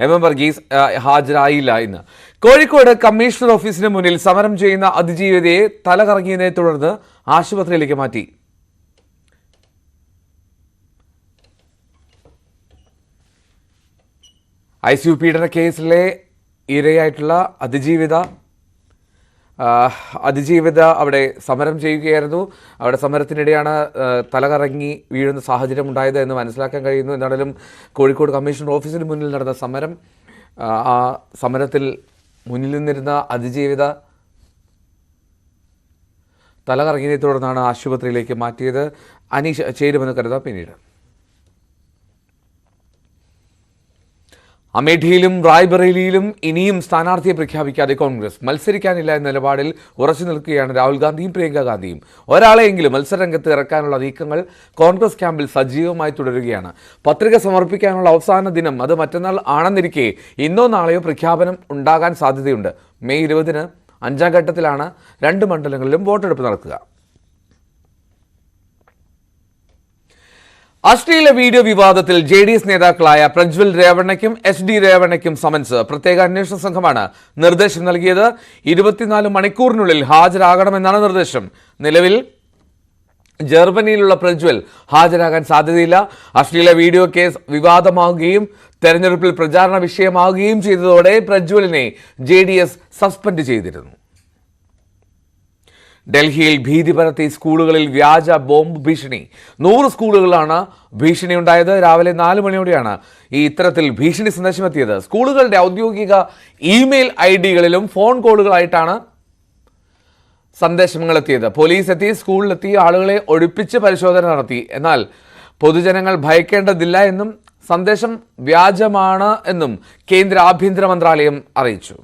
എം വർഗീസ് ഹാജരായില്ല ഇന്ന്. കോഴിക്കോട് കമ്മീഷണർ ഓഫീസിന് മുന്നിൽ സമരം ചെയ്യുന്ന അതിജീവിതയെ തലകറങ്ങിയതിനെ തുടർന്ന് ആശുപത്രിയിലേക്ക് മാറ്റി. ICU പീഡന കേസിലെ ഇരയായിട്ടുള്ള അതിജീവിത അവിടെ സമരം ചെയ്യുകയായിരുന്നു. അവിടെ സമരത്തിനിടെയാണ് തലകറങ്ങി വീഴുന്ന സാഹചര്യം ഉണ്ടായത് എന്ന് മനസ്സിലാക്കാൻ കഴിയുന്നു. എന്നാലും കോഴിക്കോട് കമ്മീഷണർ ഓഫീസിന് മുന്നിൽ നടന്ന സമരം, ആ സമരത്തിൽ മുന്നിൽ നിന്നിരുന്ന അതിജീവിത തലകറങ്ങിയതിനെ തുടർന്നാണ് ആശുപത്രിയിലേക്ക് മാറ്റിയത്. അനീഷ് ചേരുമെന്ന് കരുതാം പിന്നീട്. അമേഠിയിലും റായ്ബറേലിയിലും ഇനിയും സ്ഥാനാർത്ഥിയെ പ്രഖ്യാപിക്കാതെ കോൺഗ്രസ്. മത്സരിക്കാനില്ല എന്ന നിലപാടിൽ ഉറച്ചു നിൽക്കുകയാണ് രാഹുൽ ഗാന്ധിയും പ്രിയങ്ക ഗാന്ധിയും. ഒരാളെയെങ്കിലും മത്സരരംഗത്ത് ഇറക്കാനുള്ള നീക്കങ്ങൾ കോൺഗ്രസ് ക്യാമ്പിൽ സജീവമായി തുടരുകയാണ്. പത്രിക സമർപ്പിക്കാനുള്ള അവസാന ദിനം അത് മറ്റന്നാൾ ആണെന്നിരിക്കെ ഇന്നോ നാളെയോ പ്രഖ്യാപനം ഉണ്ടാകാൻ സാധ്യതയുണ്ട്. മെയ് 20-ന് 5ാം ഘട്ടത്തിലാണ് 2 മണ്ഡലങ്ങളിലും വോട്ടെടുപ്പ് നടക്കുക. അശ്ലീല വീഡിയോ വിവാദത്തിൽ JDS നേതാക്കളായ പ്രജ്വൽ രേവണ്ണയ്ക്കും SD രേവണ്ണയ്ക്കും സമൻസ്. പ്രത്യേക അന്വേഷണ സംഘമാണ് നിർദ്ദേശം നൽകിയത്. 24 മണിക്കൂറിനുള്ളിൽ ഹാജരാകണമെന്നാണ് നിർദ്ദേശം. നിലവിൽ ജർമ്മനിയിലുള്ള പ്രജ്വൽ ഹാജരാകാൻ സാധ്യതയില്ല. അശ്ലീല വീഡിയോ കേസ് വിവാദമാവുകയും തെരഞ്ഞെടുപ്പിൽ പ്രചാരണ വിഷയമാവുകയും ചെയ്തതോടെ പ്രജ്വലിനെ JDS സസ്പെൻഡ് ചെയ്തിരുന്നു. ഡൽഹിയിൽ ഭീതി പരത്തി സ്കൂളുകളിൽ വ്യാജ ബോംബ് ഭീഷണി. 100 സ്കൂളുകളിലാണ് ഭീഷണിയുണ്ടായത്. രാവിലെ 4 മണിയോടെയാണ് ഇത്തരത്തിൽ ഭീഷണി സന്ദേശമെത്തിയത്. സ്കൂളുകളുടെ ഔദ്യോഗിക ഇമെയിൽ IDകളിലും ഫോൺ കോളുകളായിട്ടാണ് സന്ദേശങ്ങൾ എത്തിയത്. പോലീസ് എത്തി സ്കൂളിലെത്തി ആളുകളെ ഒഴിപ്പിച്ച് പരിശോധന നടത്തി. എന്നാൽ പൊതുജനങ്ങൾ ഭയക്കേണ്ടതില്ല എന്നും സന്ദേശം വ്യാജമാണ് എന്നും കേന്ദ്ര ആഭ്യന്തര മന്ത്രാലയം അറിയിച്ചു.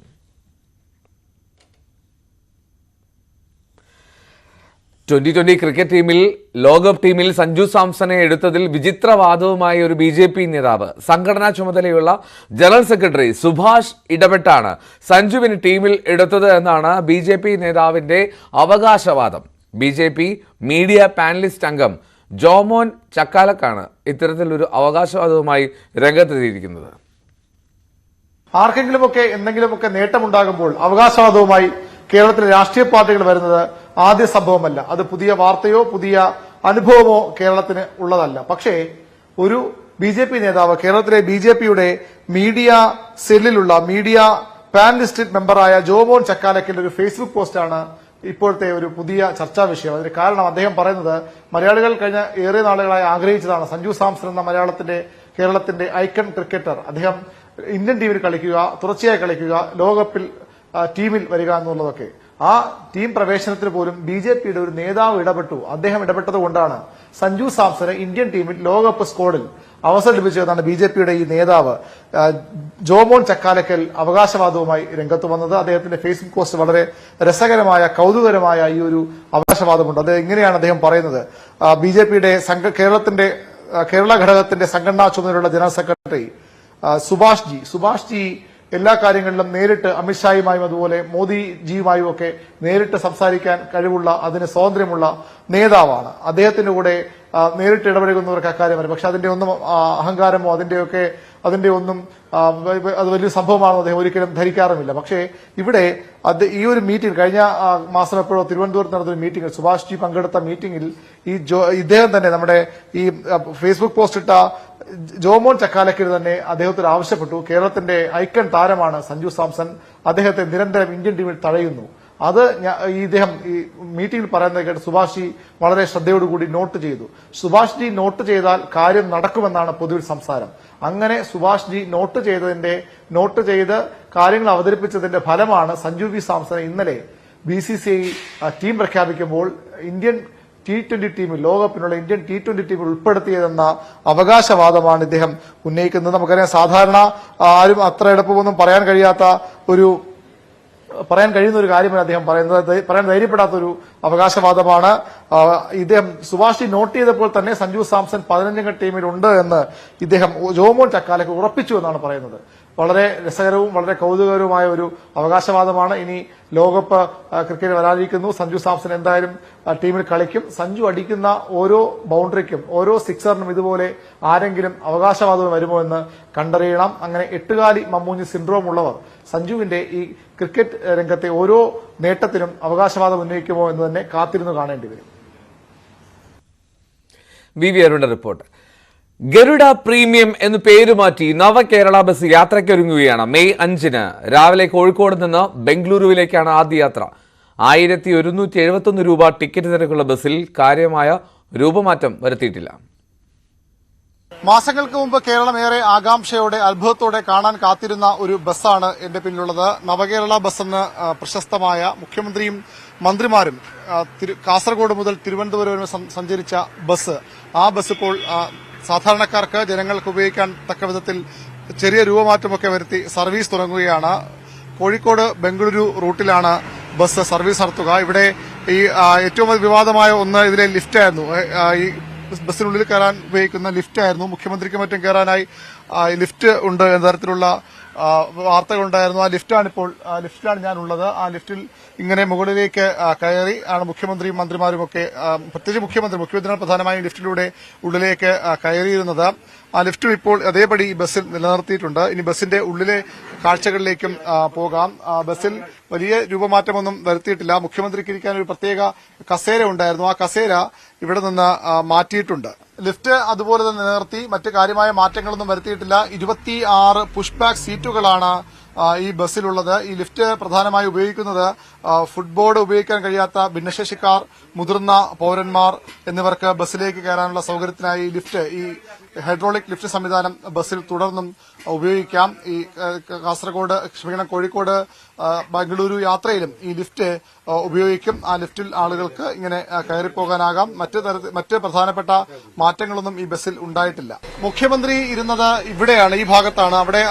2020 ക്രിക്കറ്റ് ടീമിൽ ലോകകപ്പ് ടീമിൽ സഞ്ജു സാംസനെ എടുത്തതിൽ വിചിത്രവാദവുമായി ഒരു BJP നേതാവ്. സംഘടനാ ചുമതലയുള്ള ജനറൽ സെക്രട്ടറി സുഭാഷ് ഇടപെട്ടാണ് സഞ്ജുവിന് ടീമിൽ എടുത്തത് എന്നാണ് BJP നേതാവിന്റെ അവകാശവാദം. BJP മീഡിയ പാനലിസ്റ്റ് അംഗം ജോമോൻ ചക്കാലക്കാണ് ഇത്തരത്തിലൊരു അവകാശവാദവുമായി രംഗത്തെത്തിയിരിക്കുന്നത്. ആർക്കെങ്കിലുമൊക്കെ എന്തെങ്കിലുമൊക്കെ നേട്ടമുണ്ടാകുമ്പോൾ അവകാശവാദവുമായി കേരളത്തിലെ രാഷ്ട്രീയ പാർട്ടികൾ വരുന്നത് ആദ്യ സംഭവമല്ല. അത് പുതിയ വാർത്തയോ പുതിയ അനുഭവമോ കേരളത്തിന് ഉള്ളതല്ല. പക്ഷേ ഒരു BJP നേതാവ്, കേരളത്തിലെ BJPയുടെ മീഡിയ സെല്ലിലുള്ള മീഡിയ പാനലിസ്റ്റ് മെമ്പറായ ജോമോൻ ചക്കാലക്കിന്റെ ഒരു ഫേസ്ബുക്ക് പോസ്റ്റാണ് ഇപ്പോഴത്തെ ഒരു പുതിയ ചർച്ചാ വിഷയം. അതിന് കാരണം അദ്ദേഹം പറയുന്നത്, മലയാളികൾ കഴിഞ്ഞ ഏറെ നാളുകളായി ആഗ്രഹിച്ചതാണ് സഞ്ജു സാംസൺ എന്ന കേരളത്തിന്റെ ഐക്കൺ ക്രിക്കറ്റർ, അദ്ദേഹം ഇന്ത്യൻ ടീമിൽ കളിക്കുക, തുടർച്ചയായി കളിക്കുക, ലോകകപ്പിൽ ടീമിൽ വരിക എന്നുള്ളതൊക്കെ. ആ ടീം പ്രവേശനത്തിന് പോലും BJPയുടെ ഒരു നേതാവ് ഇടപെട്ടു. അദ്ദേഹം ഇടപെട്ടത് കൊണ്ടാണ് സഞ്ജു സാംസന് ഇന്ത്യൻ ടീമിൽ ലോകകപ്പ് സ്ക്വാഡിൽ അവസരം ലഭിച്ചതെന്നാണ് BJPയുടെ ഈ നേതാവ് ജോമോൻ ചക്കാലക്കൽ അവകാശവാദവുമായി രംഗത്ത് വന്നത്. അദ്ദേഹത്തിന്റെ ഫേസ്ബുക്ക് പോസ്റ്റ് വളരെ രസകരമായ കൗതുകരമായ ഈ ഒരു അവകാശവാദമുണ്ട്. അത് ഇങ്ങനെയാണ് അദ്ദേഹം പറയുന്നത്. BJPയുടെ കേരള ഘടകത്തിന്റെ സംഘടനാ ചുമതലയുള്ള ജനറൽ സെക്രട്ടറി സുഭാഷ് ജി എല്ലാ കാര്യങ്ങളിലും നേരിട്ട് അമിത്ഷായുമായും അതുപോലെ മോദിജിയുമായും ഒക്കെ നേരിട്ട് സംസാരിക്കാൻ കഴിവുള്ള, അതിന് സ്വാതന്ത്ര്യമുള്ള നേതാവാണ്. അദ്ദേഹത്തിന്റെ കൂടെ നേരിട്ട് ഇടപെടുന്നവർക്ക് അക്കാര്യമല്ല. പക്ഷെ അതിന്റെ ഒന്നും അഹങ്കാരമോ അതിന്റെ ഒന്നും അത് വലിയ സംഭവമാണെന്ന് അദ്ദേഹം ഒരിക്കലും ധരിക്കാറുമില്ല. പക്ഷേ ഇവിടെ ഈ ഒരു മീറ്റിംഗ് കഴിഞ്ഞ മാസം എപ്പോഴോ തിരുവനന്തപുരത്ത് നടന്ന മീറ്റിംഗിൽ സുഭാഷ് ജി പങ്കെടുത്ത മീറ്റിംഗിൽ ഇദ്ദേഹം തന്നെ നമ്മുടെ ഈ ഫേസ്ബുക്ക് പോസ്റ്റ് ഇട്ട ജോമോൻ ചക്കാലക്കൽ തന്നെ അദ്ദേഹത്തിന് ആവശ്യപ്പെട്ടു. കേരളത്തിന്റെ ഐക്കൺ താരമാണ് സഞ്ജു സാംസൺ, അദ്ദേഹത്തെ നിരന്തരം ഇന്ത്യൻ ടീമിൽ തഴയുന്നു. അത് ഇദ്ദേഹം ഈ മീറ്റിംഗിൽ പറയുന്നത് കേട്ട് സുഭാഷ് ജി വളരെ ശ്രദ്ധയോടുകൂടി നോട്ട് ചെയ്തു. സുഭാഷ് ജി നോട്ട് ചെയ്താൽ കാര്യം നടക്കുമെന്നാണ് പൊതുവിൽ സംസാരം. അങ്ങനെ സുഭാഷ് ജി നോട്ട് ചെയ്ത് കാര്യങ്ങൾ അവതരിപ്പിച്ചതിന്റെ ഫലമാണ് സഞ്ജു വി സാംസനെ ഇന്നലെ BCCI ടീം പ്രഖ്യാപിക്കുമ്പോൾ ഇന്ത്യൻ T20 ടീമിൽ, ലോകകപ്പിനുള്ള ഇന്ത്യൻ T20 ടീമിൽ ഉൾപ്പെടുത്തിയതെന്ന അവകാശവാദമാണ് ഇദ്ദേഹം ഉന്നയിക്കുന്നത്. നമുക്കറിയാം, സാധാരണ ആരും അത്ര എളുപ്പമൊന്നും പറയാൻ കഴിയുന്ന ഒരു കാര്യമാണ് അദ്ദേഹം പറയാൻ ധൈര്യപ്പെടാത്തൊരു അവകാശവാദമാണ്. ഇദ്ദേഹം സുഭാഷ് നോട്ട് ചെയ്തപ്പോൾ തന്നെ സഞ്ജു സാംസൺ 15 ടീമിലുണ്ട് എന്ന് ഇദ്ദേഹം ജോമോൻ ചക്കാലക്ക് ഉറപ്പിച്ചു എന്നാണ് പറയുന്നത്. വളരെ രസകരവും വളരെ കൗതുകകരവുമായ ഒരു അവകാശവാദമാണ്. ഇനി ലോകകപ്പ് ക്രിക്കറ്റ് വരാനിരിക്കുന്നു. സഞ്ജു സാംസൺ എന്തായാലും ടീമിൽ കളിക്കും. സഞ്ജു അടിക്കുന്ന ഓരോ ബൗണ്ടറിക്കും ഓരോ സിക്സറിനും ഇതുപോലെ ആരെങ്കിലും അവകാശവാദം വരുമോ എന്ന് കണ്ടറിയണം. അങ്ങനെ എട്ടുകാലി മമ്മൂഞ്ഞ് സിൻഡ്രോം ഉള്ളവർ സഞ്ജുവിന്റെ ഈ ക്രിക്കറ്റ് രംഗത്തെ ഓരോ നേട്ടത്തിനും അവകാശവാദം ഉന്നയിക്കുമോ എന്ന് തന്നെ കാത്തിരുന്നു കാണേണ്ടി വരും. VV അരുണിന്റെ റിപ്പോർട്ട്. ഗരുഡ പ്രീമിയം എന്ന് പേരുമാറ്റി നവകേരള ബസ് യാത്രയ്ക്കൊരുങ്ങുകയാണ്. മെയ് 5 രാവിലെ കോഴിക്കോട് നിന്ന് ബംഗളൂരുവിലേക്കാണ് ആദ്യ യാത്ര. 1171 രൂപ ടിക്കറ്റ് നിരക്കുള്ള ബസ്സിൽ കാര്യമായ രൂപമാറ്റം വരുത്തിയിട്ടില്ല. മാസങ്ങൾക്ക് മുമ്പ് കേരളം ഏറെ ആകാംക്ഷയോടെ അത്ഭുതത്തോടെ കാണാൻ കാത്തിരുന്ന ഒരു ബസ്സാണ് എന്റെ പിന്നിലുള്ളത്. നവകേരള ബസ് എന്ന് പ്രശസ്തമായ മുഖ്യമന്ത്രിയും മന്ത്രിമാരും കാസർഗോഡ് മുതൽ തിരുവനന്തപുരം വരെ സഞ്ചരിച്ച ബസ്. ആ ബസ് ഇപ്പോൾ സാധാരണക്കാർക്ക്, ജനങ്ങൾക്ക് ഉപയോഗിക്കാൻ തക്ക വിധത്തിൽ ചെറിയ രൂപമാറ്റമൊക്കെ വരുത്തി സർവീസ് തുടങ്ങുകയാണ്. കോഴിക്കോട് ബംഗളൂരു റൂട്ടിലാണ് ബസ് സർവീസ് നടത്തുക. ഇവിടെ ഈ ഏറ്റവും വിവാദമായ ഒന്ന് ഇതിലെ ലിഫ്റ്റായിരുന്നു. ഈ ബസ്സിനുള്ളിൽ കയറാൻ ഉപയോഗിക്കുന്ന ലിഫ്റ്റായിരുന്നു. മുഖ്യമന്ത്രിക്ക് മറ്റും കയറാനായി ലിഫ്റ്റ് ഉണ്ട് എന്ന തരത്തിലുള്ള വാർത്തകളുണ്ടായിരുന്നു. ആ ലിഫ്റ്റിലാണ് ഞാനുള്ളത്. ആ ലിഫ്റ്റിൽ ഇങ്ങനെ മുകളിലേക്ക് കയറി ആണ് മുഖ്യമന്ത്രിയും മന്ത്രിമാരുമൊക്കെ, പ്രത്യേകിച്ച് മുഖ്യമന്ത്രിയാണ് പ്രധാനമായും ലിഫ്റ്റിലൂടെ ഉള്ളിലേക്ക് കയറിയിരുന്നത്. ആ ലിഫ്റ്റും ഇപ്പോൾ അതേപടി ഈ ബസ്സിൽ നിലനിർത്തിയിട്ടുണ്ട്. ഇനി ബസ്സിന്റെ ഉള്ളിലെ കാഴ്ചകളിലേക്കും പോകാം. ബസ്സിൽ വലിയ രൂപമാറ്റമൊന്നും വരുത്തിയിട്ടില്ല. മുഖ്യമന്ത്രിക്ക് ഇരിക്കാൻ ഒരു പ്രത്യേക കസേര ഉണ്ടായിരുന്നു. ആ കസേര ഇവിടെ നിന്ന് മാറ്റിയിട്ടുണ്ട്. ലിഫ്റ്റ് അതുപോലെ തന്നെ നിലനിർത്തി. മറ്റ് കാര്യമായ മാറ്റങ്ങളൊന്നും വരുത്തിയിട്ടില്ല. 26 പുഷ് ബാക്ക് സീറ്റുകളാണ് ഈ ബസ്സിലുള്ളത്. ഈ ലിഫ്റ്റ് പ്രധാനമായി ഉപയോഗിക്കുന്നത് ഫുട്ബോർഡ് ഉപയോഗിക്കാൻ കഴിയാത്ത ഭിന്നശേഷിക്കാർ, മുതിർന്ന പൌരന്മാർ എന്നിവർക്ക് ബസ്സിലേക്ക് കയറാനുള്ള സൌകര്യത്തിനായി ഈ ഹൈഡ്രോളിക് ലിഫ്റ്റ് സംവിധാനം ബസ്സിൽ തുടർന്നും ഉപയോഗിക്കാം. ഈ കോഴിക്കോട് ബംഗളൂരു യാത്രയിലും ഈ ലിഫ്റ്റ് ഉപയോഗിക്കും. ആ ലിഫ്റ്റിൽ ആളുകൾക്ക് ഇങ്ങനെ കയറിപ്പോകാനാകാം. മറ്റ് പ്രധാനപ്പെട്ട മാറ്റങ്ങളൊന്നും ഈ ബസ്സിൽ ഉണ്ടായിട്ടില്ല. മുഖ്യമന്ത്രി ഇരുന്നത് ഇവിടെയാണ്, ഈ ഭാഗത്താണ്. അവിടെ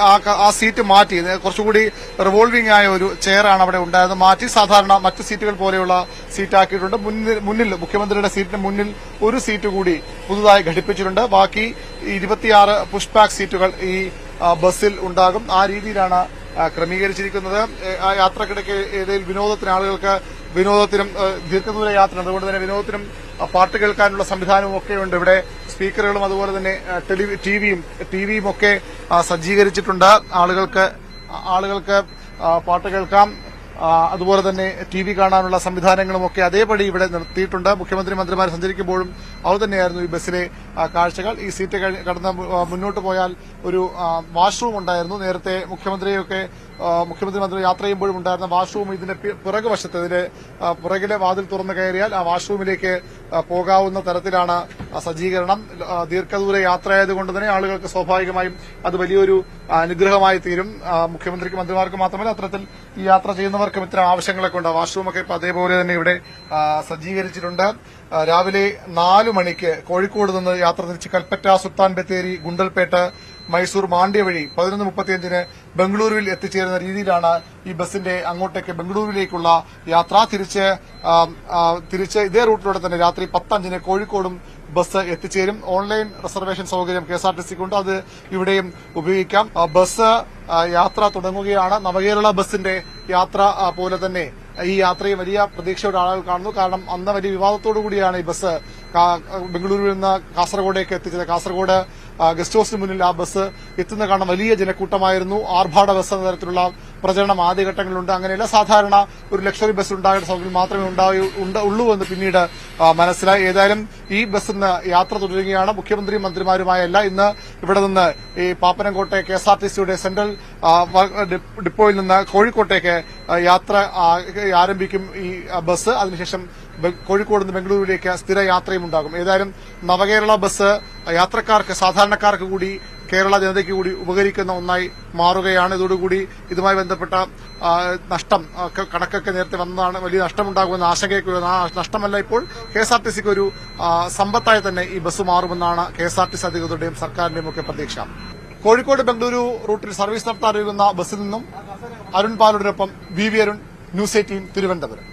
ആ സീറ്റ് മാറ്റി കുറച്ചുകൂടി റിവോൾവിംഗ് ആയ ഒരു ചെയറാണ് അവിടെ ഉണ്ടായത്. മാറ്റി സാധാരണ മറ്റ് സീറ്റുകൾ പോലെയുള്ള സീറ്റാക്കിയിട്ടുണ്ട്. മുന്നിൽ മുഖ്യമന്ത്രിയുടെ സീറ്റിന് മുന്നിൽ ഒരു സീറ്റ് കൂടി പുതുതായി ഘടിപ്പിച്ചിട്ടുണ്ട്. ബാക്കി 26 പുഷ് ബാക്ക് സീറ്റുകൾ ഈ ബസ്സിൽ ഉണ്ടാകും. ആ രീതിയിലാണ് ക്രമീകരിച്ചിരിക്കുന്നത്. ആ യാത്രക്കിടയ്ക്ക് ഏതെങ്കിലും വിനോദത്തിനും ദീർഘദൂര യാത്ര, അതുകൊണ്ട് തന്നെ വിനോദത്തിനും പാട്ട് കേൾക്കാനുള്ള സംവിധാനവും ഒക്കെയുണ്ട്. ഇവിടെ സ്പീക്കറുകളും അതുപോലെ തന്നെ ടിവിയും ഒക്കെ സജ്ജീകരിച്ചിട്ടുണ്ട്. ആളുകൾക്ക് പാട്ട് കേൾക്കാം. അതുപോലെ തന്നെ TV കാണാനുള്ള സംവിധാനങ്ങളും ഒക്കെ അതേപടി ഇവിടെ നിർത്തിയിട്ടുണ്ട്. മുഖ്യമന്ത്രി മന്ത്രിമാർ സഞ്ചരിക്കുമ്പോഴും അതുതന്നെയായിരുന്നു ഈ ബസ്സിലെ കാഴ്ചകൾ. ഈ സീറ്റ് കടന്ന് മുന്നോട്ട് പോയാൽ ഒരു വാഷ്റൂം ഉണ്ടായിരുന്നു. നേരത്തെ മുഖ്യമന്ത്രി മന്ത്രി യാത്ര ചെയ്യുമ്പോഴും ഉണ്ടായിരുന്ന വാഷ്റൂം ഇതിന്റെ പിറകുവശത്ത്, ഇതിന്റെ പിറകിലെ വാതിൽ തുറന്നു കയറിയാൽ ആ വാഷ്റൂമിലേക്ക് പോകാവുന്ന തരത്തിലാണ് സജ്ജീകരണം. ദീർഘദൂര യാത്രയായതുകൊണ്ട് തന്നെ ആളുകൾക്ക് സ്വാഭാവികമായും അത് വലിയൊരു അനുഗ്രഹമായി തീരും. മുഖ്യമന്ത്രിക്ക് മന്ത്രിമാർക്ക് മാത്രമല്ല, അത്തരത്തിൽ ഈ യാത്ര ചെയ്യുന്നവർക്കും ഇത്തരം ആവശ്യങ്ങളൊക്കെ ഉണ്ട്. വാഷ്റൂമൊക്കെ ഇപ്പൊ അതേപോലെ തന്നെ ഇവിടെ സജ്ജീകരിച്ചിട്ടുണ്ട്. രാവിലെ 4 മണിക്ക് കോഴിക്കോട് നിന്ന് യാത്ര തിരിച്ച് കൽപ്പറ്റ, സുൽത്താൻ ബത്തേരി, ഗുണ്ടൽപേട്ട്, മൈസൂർ, മാണ്ഡ്യ വഴി 11:35 ബംഗളൂരുവിൽ എത്തിച്ചേരുന്ന രീതിയിലാണ് ഈ ബസിന്റെ അങ്ങോട്ടേക്ക് ബംഗളൂരുവിലേക്കുള്ള യാത്ര. തിരിച്ച് ഇതേ റൂട്ടിലൂടെ തന്നെ രാത്രി 10:05 കോഴിക്കോടും ബസ് എത്തിച്ചേരും. ഓൺലൈൻ റിസർവേഷൻ സൌകര്യം KSRTCക്കുണ്ട്, അത് ഇവിടെയും ഉപയോഗിക്കാം. ബസ് യാത്ര തുടങ്ങുകയാണ്. നവകേരള ബസിന്റെ യാത്ര പോലെ തന്നെ ഈ യാത്രയെ വലിയ പ്രതീക്ഷയോടെ ആളുകൾ കാണുന്നു. കാരണം അന്ന് വലിയ വിവാദത്തോടു കൂടിയാണ് ഈ ബസ് ബംഗളൂരുവിൽ നിന്ന് കാസർഗോഡേക്ക് എത്തിച്ചത്. കാസർഗോഡ് ഗസ്റ്റ് ഹൌസിന് മുന്നിൽ ആ ബസ് എത്തുന്ന കാണാൻ വലിയ ജനക്കൂട്ടമായിരുന്നു. ആർഭാട ബസ് എന്ന തരത്തിലുള്ള പ്രചരണം ആദ്യഘട്ടങ്ങളിലുണ്ട്. അങ്ങനെയല്ല, സാധാരണ ഒരു ലക്ഷറി ബസ് ഉണ്ടാകുന്ന സൗകര്യം മാത്രമേ ഉള്ളൂ എന്ന് പിന്നീട് മനസ്സിലായി. ഏതായാലും ഈ ബസ് ഇന്ന് യാത്ര തുടരുകയാണ്. മുഖ്യമന്ത്രിയും മന്ത്രിമാരുമായല്ല, ഇന്ന് ഇവിടെ നിന്ന് ഈ പാപ്പനംകോട്ടെ KSRTCയുടെ സെൻട്രൽ ഡിപ്പോയിൽ നിന്ന് കോഴിക്കോട്ടേക്ക് യാത്ര ആരംഭിക്കും ഈ ബസ്. അതിനുശേഷം കോഴിക്കോട് നിന്ന് ബംഗളൂരുവിലേക്ക് സ്ഥിര യാത്രയും ഉണ്ടാകും. ഏതായാലും നവകേരള ബസ് യാത്രക്കാർക്ക്, സാധാരണക്കാർക്ക് കൂടി, കേരള ജനതയ്ക്ക് കൂടി ഉപകരിക്കുന്ന ഒന്നായി മാറുകയാണ്. ഇതോടുകൂടി ഇതുമായി ബന്ധപ്പെട്ട കണക്കൊക്കെ നേരത്തെ വന്നതാണ്. വലിയ നഷ്ടമുണ്ടാകുമെന്ന ആശങ്കയൊക്കെ, ആ നഷ്ടമല്ല, ഇപ്പോൾ KSRTCക്ക് ഒരു സമ്പത്തായി തന്നെ ഈ ബസ് മാറുമെന്നാണ് KSRTC അധികൃതരുടെയും സർക്കാരിന്റെയും ഒക്കെ പ്രതീക്ഷ. കോഴിക്കോട് ബംഗളൂരു റൂട്ടിൽ സർവീസ് നടത്താനൊരുങ്ങുന്ന ബസ്സിൽ നിന്നും അരുൺ പാലോടിനൊപ്പം VV Arun, news 18 Thiruvananthapuram.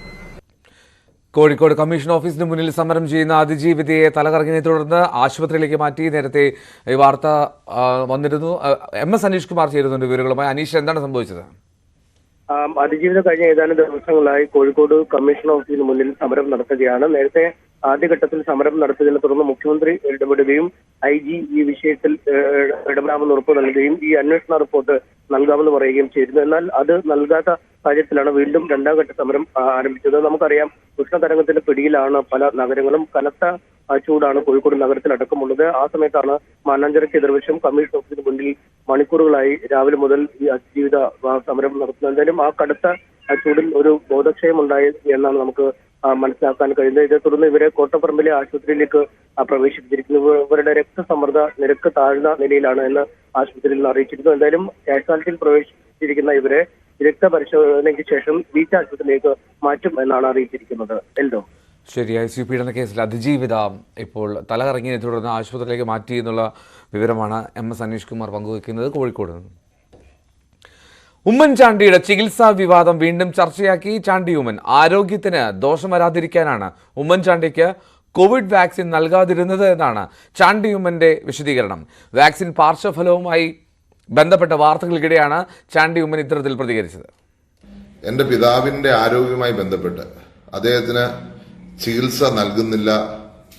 Kozhikode commission ഓഫീസിന് മുന്നിൽ സമരം ചെയ്യുന്ന അതിജീവിതയെ തലകറങ്ങിനെ തുടർന്ന് ആശുപത്രിയിലേക്ക് മാറ്റി. നേരത്തെ ഈ വാർത്ത വന്നിരുന്നു. MS അനീഷ് കുമാർ ചേരുന്നുണ്ട് വിവരങ്ങളുമായി. അനീഷ്, എന്താണ് സംഭവിച്ചത്? അതിജീവിത കഴിഞ്ഞ ഏതാനും ദിവസങ്ങളായി കോഴിക്കോട് കമ്മീഷൻ ഓഫീസിന് മുന്നിൽ സമരം നടത്തുകയാണ്. നേരത്തെ ആദ്യഘട്ടത്തിൽ സമരം നടത്തിയതിനെ തുടർന്ന് മുഖ്യമന്ത്രി ഇടപെടുകയും IG ഈ വിഷയത്തിൽ ഇടപെടാമെന്ന് ഉറപ്പ് നൽകുകയും ഈ അന്വേഷണ റിപ്പോർട്ട് നൽകാമെന്ന് പറയുകയും ചെയ്തിരുന്നു. എന്നാൽ അത് നൽകാത്ത സാഹചര്യത്തിലാണ് വീണ്ടും രണ്ടാം ഘട്ട സമരം ആരംഭിച്ചത്. നമുക്കറിയാം, ഉഷ്ണതരംഗത്തിന്റെ പിടിയിലാണ് പല നഗരങ്ങളും. കനത്ത ചൂടാണ് കോഴിക്കോട് നഗരത്തിലടക്കമുള്ളത്. ആ സമയത്താണ് മാനാഞ്ചിറയ്ക്ക് എതിർവശം കമ്മീഷൻ ഓഫീസിന് മുന്നിൽ മണിക്കൂറുകളായി രാവിലെ മുതൽ ഈ അതിജീവിത സമരം നടത്തുന്നത്. എന്തായാലും ആ കടുത്ത ചൂടിൽ ഒരു ബോധക്ഷയമുണ്ടായി എന്നാണ് നമുക്ക് മനസ്സിലാക്കാൻ കഴിയുന്നത്. ഇതേ തുടർന്ന് ഇവരെ കോട്ടപ്പറമ്പിലെ ആശുപത്രിയിലേക്ക് പ്രവേശിപ്പിച്ചിരിക്കുന്നു. ഇവരുടെ രക്തസമ്മർദ്ദ നിരക്ക് താഴ്ന്ന നിലയിലാണ് എന്ന് ആശുപത്രിയിൽ നിന്ന് അറിയിച്ചിരുന്നു. എന്തായാലും കാഷ്വാലിറ്റിയിൽ പ്രവേശിച്ചിരിക്കുന്ന ഇവരെ രക്തപരിശോധനയ്ക്ക് ശേഷം ബീച്ച് ആശുപത്രിയിലേക്ക് മാറ്റും എന്നാണ് അറിയിച്ചിരിക്കുന്നത്. എൽദോ, ശരി. ICU പീഡന കേസിൽ അതിജീവിത ഇപ്പോൾ തലകറങ്ങിയതിനെ തുടർന്ന് ആശുപത്രിയിലേക്ക് മാറ്റി എന്നുള്ള വിവരമാണ് MS അനീഷ് കുമാർ പങ്കുവയ്ക്കുന്നത് കോഴിക്കോട് നിന്ന്. ഉമ്മൻചാണ്ടിയുടെ ചികിത്സാ വിവാദം വീണ്ടും ചർച്ചയാക്കി ചാണ്ടി ഉമ്മൻ. ആരോഗ്യത്തിന് ദോഷം വരാതിരിക്കാനാണ് ഉമ്മൻചാണ്ടിക്ക് കോവിഡ് വാക്സിൻ നൽകാതിരുന്നത് എന്നാണ് ചാണ്ടി ഉമ്മന്റെ വിശദീകരണം. വാക്സിൻ പാർശ്വഫലവുമായി ബന്ധപ്പെട്ട വാർത്തകൾക്കിടെയാണ് ചാണ്ടി ഉമ്മൻ ഇത്തരത്തിൽ പ്രതികരിച്ചത്. എന്റെ പിതാവിന്റെ ആരോഗ്യവുമായി ബന്ധപ്പെട്ട് അദ്ദേഹത്തിന് ചികിത്സ നൽകുന്നില്ല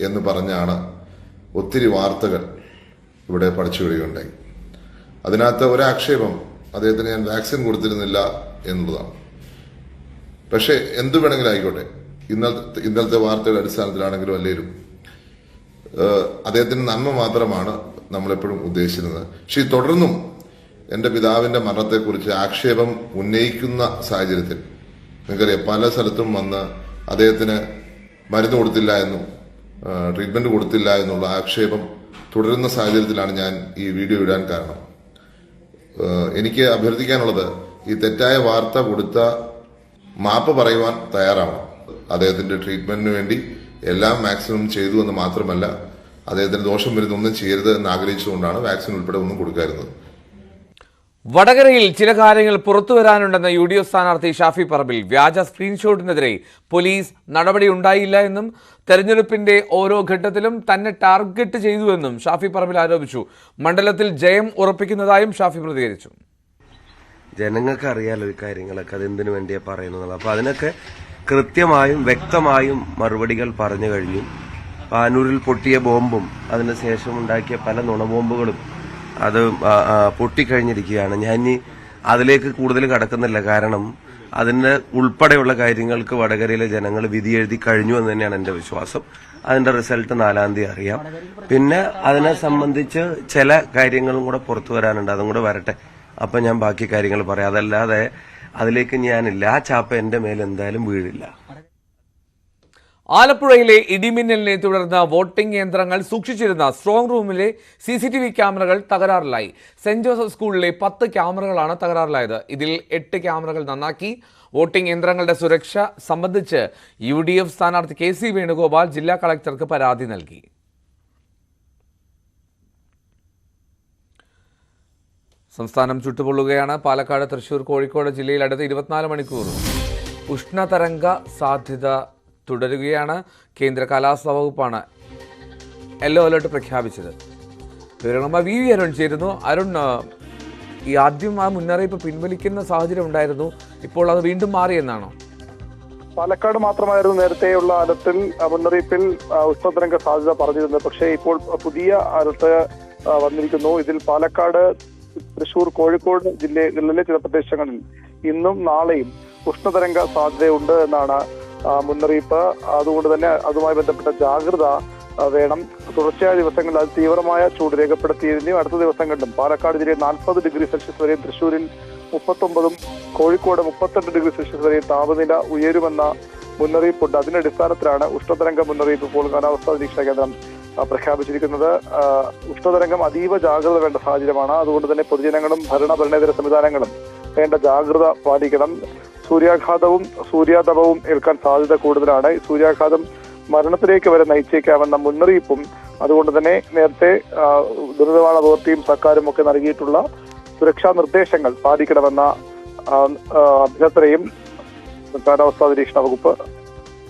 എന്ന് പറഞ്ഞാണ് ഒത്തിരി വാർത്തകൾ ഇവിടെ പഠിച്ചുവിടുകയുണ്ടായി. അതിനകത്ത് ഒരാക്ഷേപം അദ്ദേഹത്തിന് ഞാൻ വാക്സിൻ കൊടുത്തിരുന്നില്ല എന്നുള്ളതാണ്. പക്ഷേ എന്തു വേണമെങ്കിലും ആയിക്കോട്ടെ, ഇന്നലത്തെ വാർത്തയുടെ അടിസ്ഥാനത്തിലാണെങ്കിലും അല്ലേലും അദ്ദേഹത്തിന് നന്മ മാത്രമാണ് നമ്മളെപ്പോഴും ഉദ്ദേശിച്ചിരുന്നത്. പക്ഷേ തുടർന്നും എൻ്റെ പിതാവിൻ്റെ മരണത്തെക്കുറിച്ച് ആക്ഷേപം ഉന്നയിക്കുന്ന സാഹചര്യത്തിൽ നിങ്ങൾക്കറിയാം, പല സ്ഥലത്തും വന്ന് അദ്ദേഹത്തിന് മരുന്ന് കൊടുത്തില്ല എന്നും ട്രീറ്റ്മെന്റ് കൊടുത്തില്ല എന്നുള്ള ആക്ഷേപം തുടരുന്ന സാഹചര്യത്തിലാണ് ഞാൻ ഈ വീഡിയോ ഇടാൻ കാരണം. എനിക്ക് അഭ്യർത്ഥിക്കാനുള്ളത്, ഈ തെറ്റായ വാർത്ത കൊടുത്ത മാപ്പ് പറയുവാൻ തയ്യാറാവണം. അദ്ദേഹത്തിന്റെ ട്രീറ്റ്മെന്റിന് വേണ്ടി എല്ലാം മാക്സിമം ചെയ്തു എന്ന് മാത്രമല്ല, അദ്ദേഹത്തിന് ദോഷം വരുന്ന ഒന്നും ചെയ്യരുത് എന്ന് ആഗ്രഹിച്ചുകൊണ്ടാണ് വാക്സിൻ ഉൾപ്പെടെ ഒന്നും കൊടുക്കാറുന്നത്. വടകരയിൽ ചില കാര്യങ്ങൾ പുറത്തു വരാനുണ്ടെന്ന UDF സ്ഥാനാർത്ഥി ഷാഫി പറമ്പിൽ വ്യാജ സ്ക്രീൻഷോട്ടിനെതിരെ പോലീസ് നടപടി ഉണ്ടായില്ല എന്നും തെരഞ്ഞെടുപ്പിന്റെ ഓരോ ഘട്ടത്തിലും തന്നെ ടാർഗറ്റ് ചെയ്തുവെന്നും ഷാഫി പറമ്പിൽ ആരോപിച്ചു. മണ്ഡലത്തിൽ ജയം ഉറപ്പിക്കുന്നതായും ഷാഫി പ്രതികരിച്ചു. ജനങ്ങൾക്ക് അറിയാലോ ഈ കാര്യങ്ങളൊക്കെ അതെന്തിനു വേണ്ടിയാ പറയുന്നത്. അപ്പൊ അതിനൊക്കെ കൃത്യമായും വ്യക്തമായും മറുപടികൾ പറഞ്ഞു കഴിഞ്ഞു. പാനൂരിൽ പൊട്ടിയ ബോംബും അതിനുശേഷം ഉണ്ടാക്കിയ പല നുണബോംബുകളും അത് പൊട്ടിക്കഴിഞ്ഞിരിക്കുകയാണ്. ഞാൻ ഇനി അതിലേക്ക് കൂടുതൽ കടക്കുന്നില്ല. കാരണം അതിന്റെ ഉൾപ്പെടെയുള്ള കാര്യങ്ങൾക്ക് വടകരയിലെ ജനങ്ങൾ വിധി എഴുതി കഴിഞ്ഞു എന്ന് തന്നെയാണ് എന്റെ വിശ്വാസം. അതിന്റെ റിസൾട്ട് 4-ാം തീയതി അറിയാം. പിന്നെ അതിനെ സംബന്ധിച്ച് ചില കാര്യങ്ങളും കൂടെ പുറത്തു വരാനുണ്ട്. അതും കൂടെ വരട്ടെ, അപ്പൊ ഞാൻ ബാക്കി കാര്യങ്ങൾ പറയാം. അതല്ലാതെ അതിലേക്ക് ഞാനില്ല. ആ ചാപ്പ എന്റെ മേൽ എന്തായാലും വീഴില്ല. ആലപ്പുഴയിലെ ഇടിമിന്നലിനെ തുടർന്ന് വോട്ടിംഗ് യന്ത്രങ്ങൾ സൂക്ഷിച്ചിരുന്ന സ്ട്രോങ് റൂമിലെ CCTV ക്യാമറകൾ തകരാറിലായി. സെന്റ് ജോസഫ് സ്കൂളിലെ 10 ക്യാമറകളാണ് തകരാറിലായത്. ഇതിൽ 8 ക്യാമറകൾ നന്നാക്കി. വോട്ടിംഗ് യന്ത്രങ്ങളുടെ സുരക്ഷ സംബന്ധിച്ച് UDF സ്ഥാനാർത്ഥി KC വേണുഗോപാൽ ജില്ലാ കളക്ടർക്ക് പരാതി നൽകി. സംസ്ഥാനം ചുട്ടുപൊള്ളുകയാണ്. പാലക്കാട്, തൃശൂർ, കോഴിക്കോട് ജില്ലയിൽ അടുത്ത 24 മണിക്കൂർ ഉഷ്ണതരംഗ സാധ്യത തുടരുകയാണ്. കേന്ദ്ര കാലാവസ്ഥാ വകുപ്പാണ് യെല്ലോ അലർട്ട് പ്രഖ്യാപിച്ചത്. വിവരങ്ങളുമായി VV അരുൺ ചേരുന്നു. അരുൺ, ഈ ആദ്യം ആ മുന്നറിയിപ്പ് പിൻവലിക്കുന്ന സാഹചര്യം ഉണ്ടായിരുന്നു, ഇപ്പോൾ അത് വീണ്ടും മാറിയെന്നാണോ? പാലക്കാട് മാത്രമായിരുന്നു നേരത്തെയുള്ള അലർട്ടിൽ മുന്നറിയിപ്പിൽ ഉഷ്ണതരംഗ സാധ്യത പറഞ്ഞിരുന്നത്. പക്ഷേ ഇപ്പോൾ പുതിയ അലർട്ട് വന്നിരിക്കുന്നു. ഇതിൽ പാലക്കാട്, തൃശൂർ, കോഴിക്കോട് ജില്ലകളിലെ ചില പ്രദേശങ്ങളിൽ ഇന്നും നാളെയും ഉഷ്ണതരംഗ സാധ്യതയുണ്ട് എന്നാണ് മുന്നറിയിപ്പ്. അതുകൊണ്ട് തന്നെ അതുമായി ബന്ധപ്പെട്ട ജാഗ്രത വേണം. തുടർച്ചയായ ദിവസങ്ങളിൽ അത് തീവ്രമായ ചൂട് രേഖപ്പെടുത്തിയതിനും അടുത്ത ദിവസങ്ങളിലും പാലക്കാട് ജില്ലയിൽ 40 ഡിഗ്രി സെൽഷ്യസ് വരെയും തൃശ്ശൂരിൽ 39, കോഴിക്കോട് 32 ഡിഗ്രി സെൽഷ്യസ് വരെയും താപനില ഉയരുമെന്ന മുന്നറിയിപ്പുണ്ട്. അതിന്റെ അടിസ്ഥാനത്തിലാണ് ഉഷ്ണതരംഗ മുന്നറിയിപ്പ് ഇപ്പോൾ കാലാവസ്ഥാ നിരീക്ഷണ കേന്ദ്രം പ്രഖ്യാപിച്ചിരിക്കുന്നത്. ഉഷ്ണതരംഗം അതീവ ജാഗ്രത വേണ്ട സാഹചര്യമാണ്. അതുകൊണ്ട് തന്നെ പൊതുജനങ്ങളും ഭരണേതര സംവിധാനങ്ങളും വേണ്ട ജാഗ്രത പാലിക്കണം. സൂര്യാഘാതവും സൂര്യാതപവും ഏൽക്കാൻ സാധ്യത കൂടുതലാണ്. സൂര്യാഘാതം മരണത്തിലേക്ക് വരെ നയിച്ചേക്കാമെന്ന മുന്നറിയിപ്പും അതുകൊണ്ട് തന്നെ നേരത്തെ ദുരിതനിവാരണ അതോറിറ്റിയും സർക്കാരും ഒക്കെ നൽകിയിട്ടുള്ള സുരക്ഷാ നിർദ്ദേശങ്ങൾ പാലിക്കണമെന്ന അഭ്യർത്ഥനയും കാലാവസ്ഥാ നിരീക്ഷണ വകുപ്പ്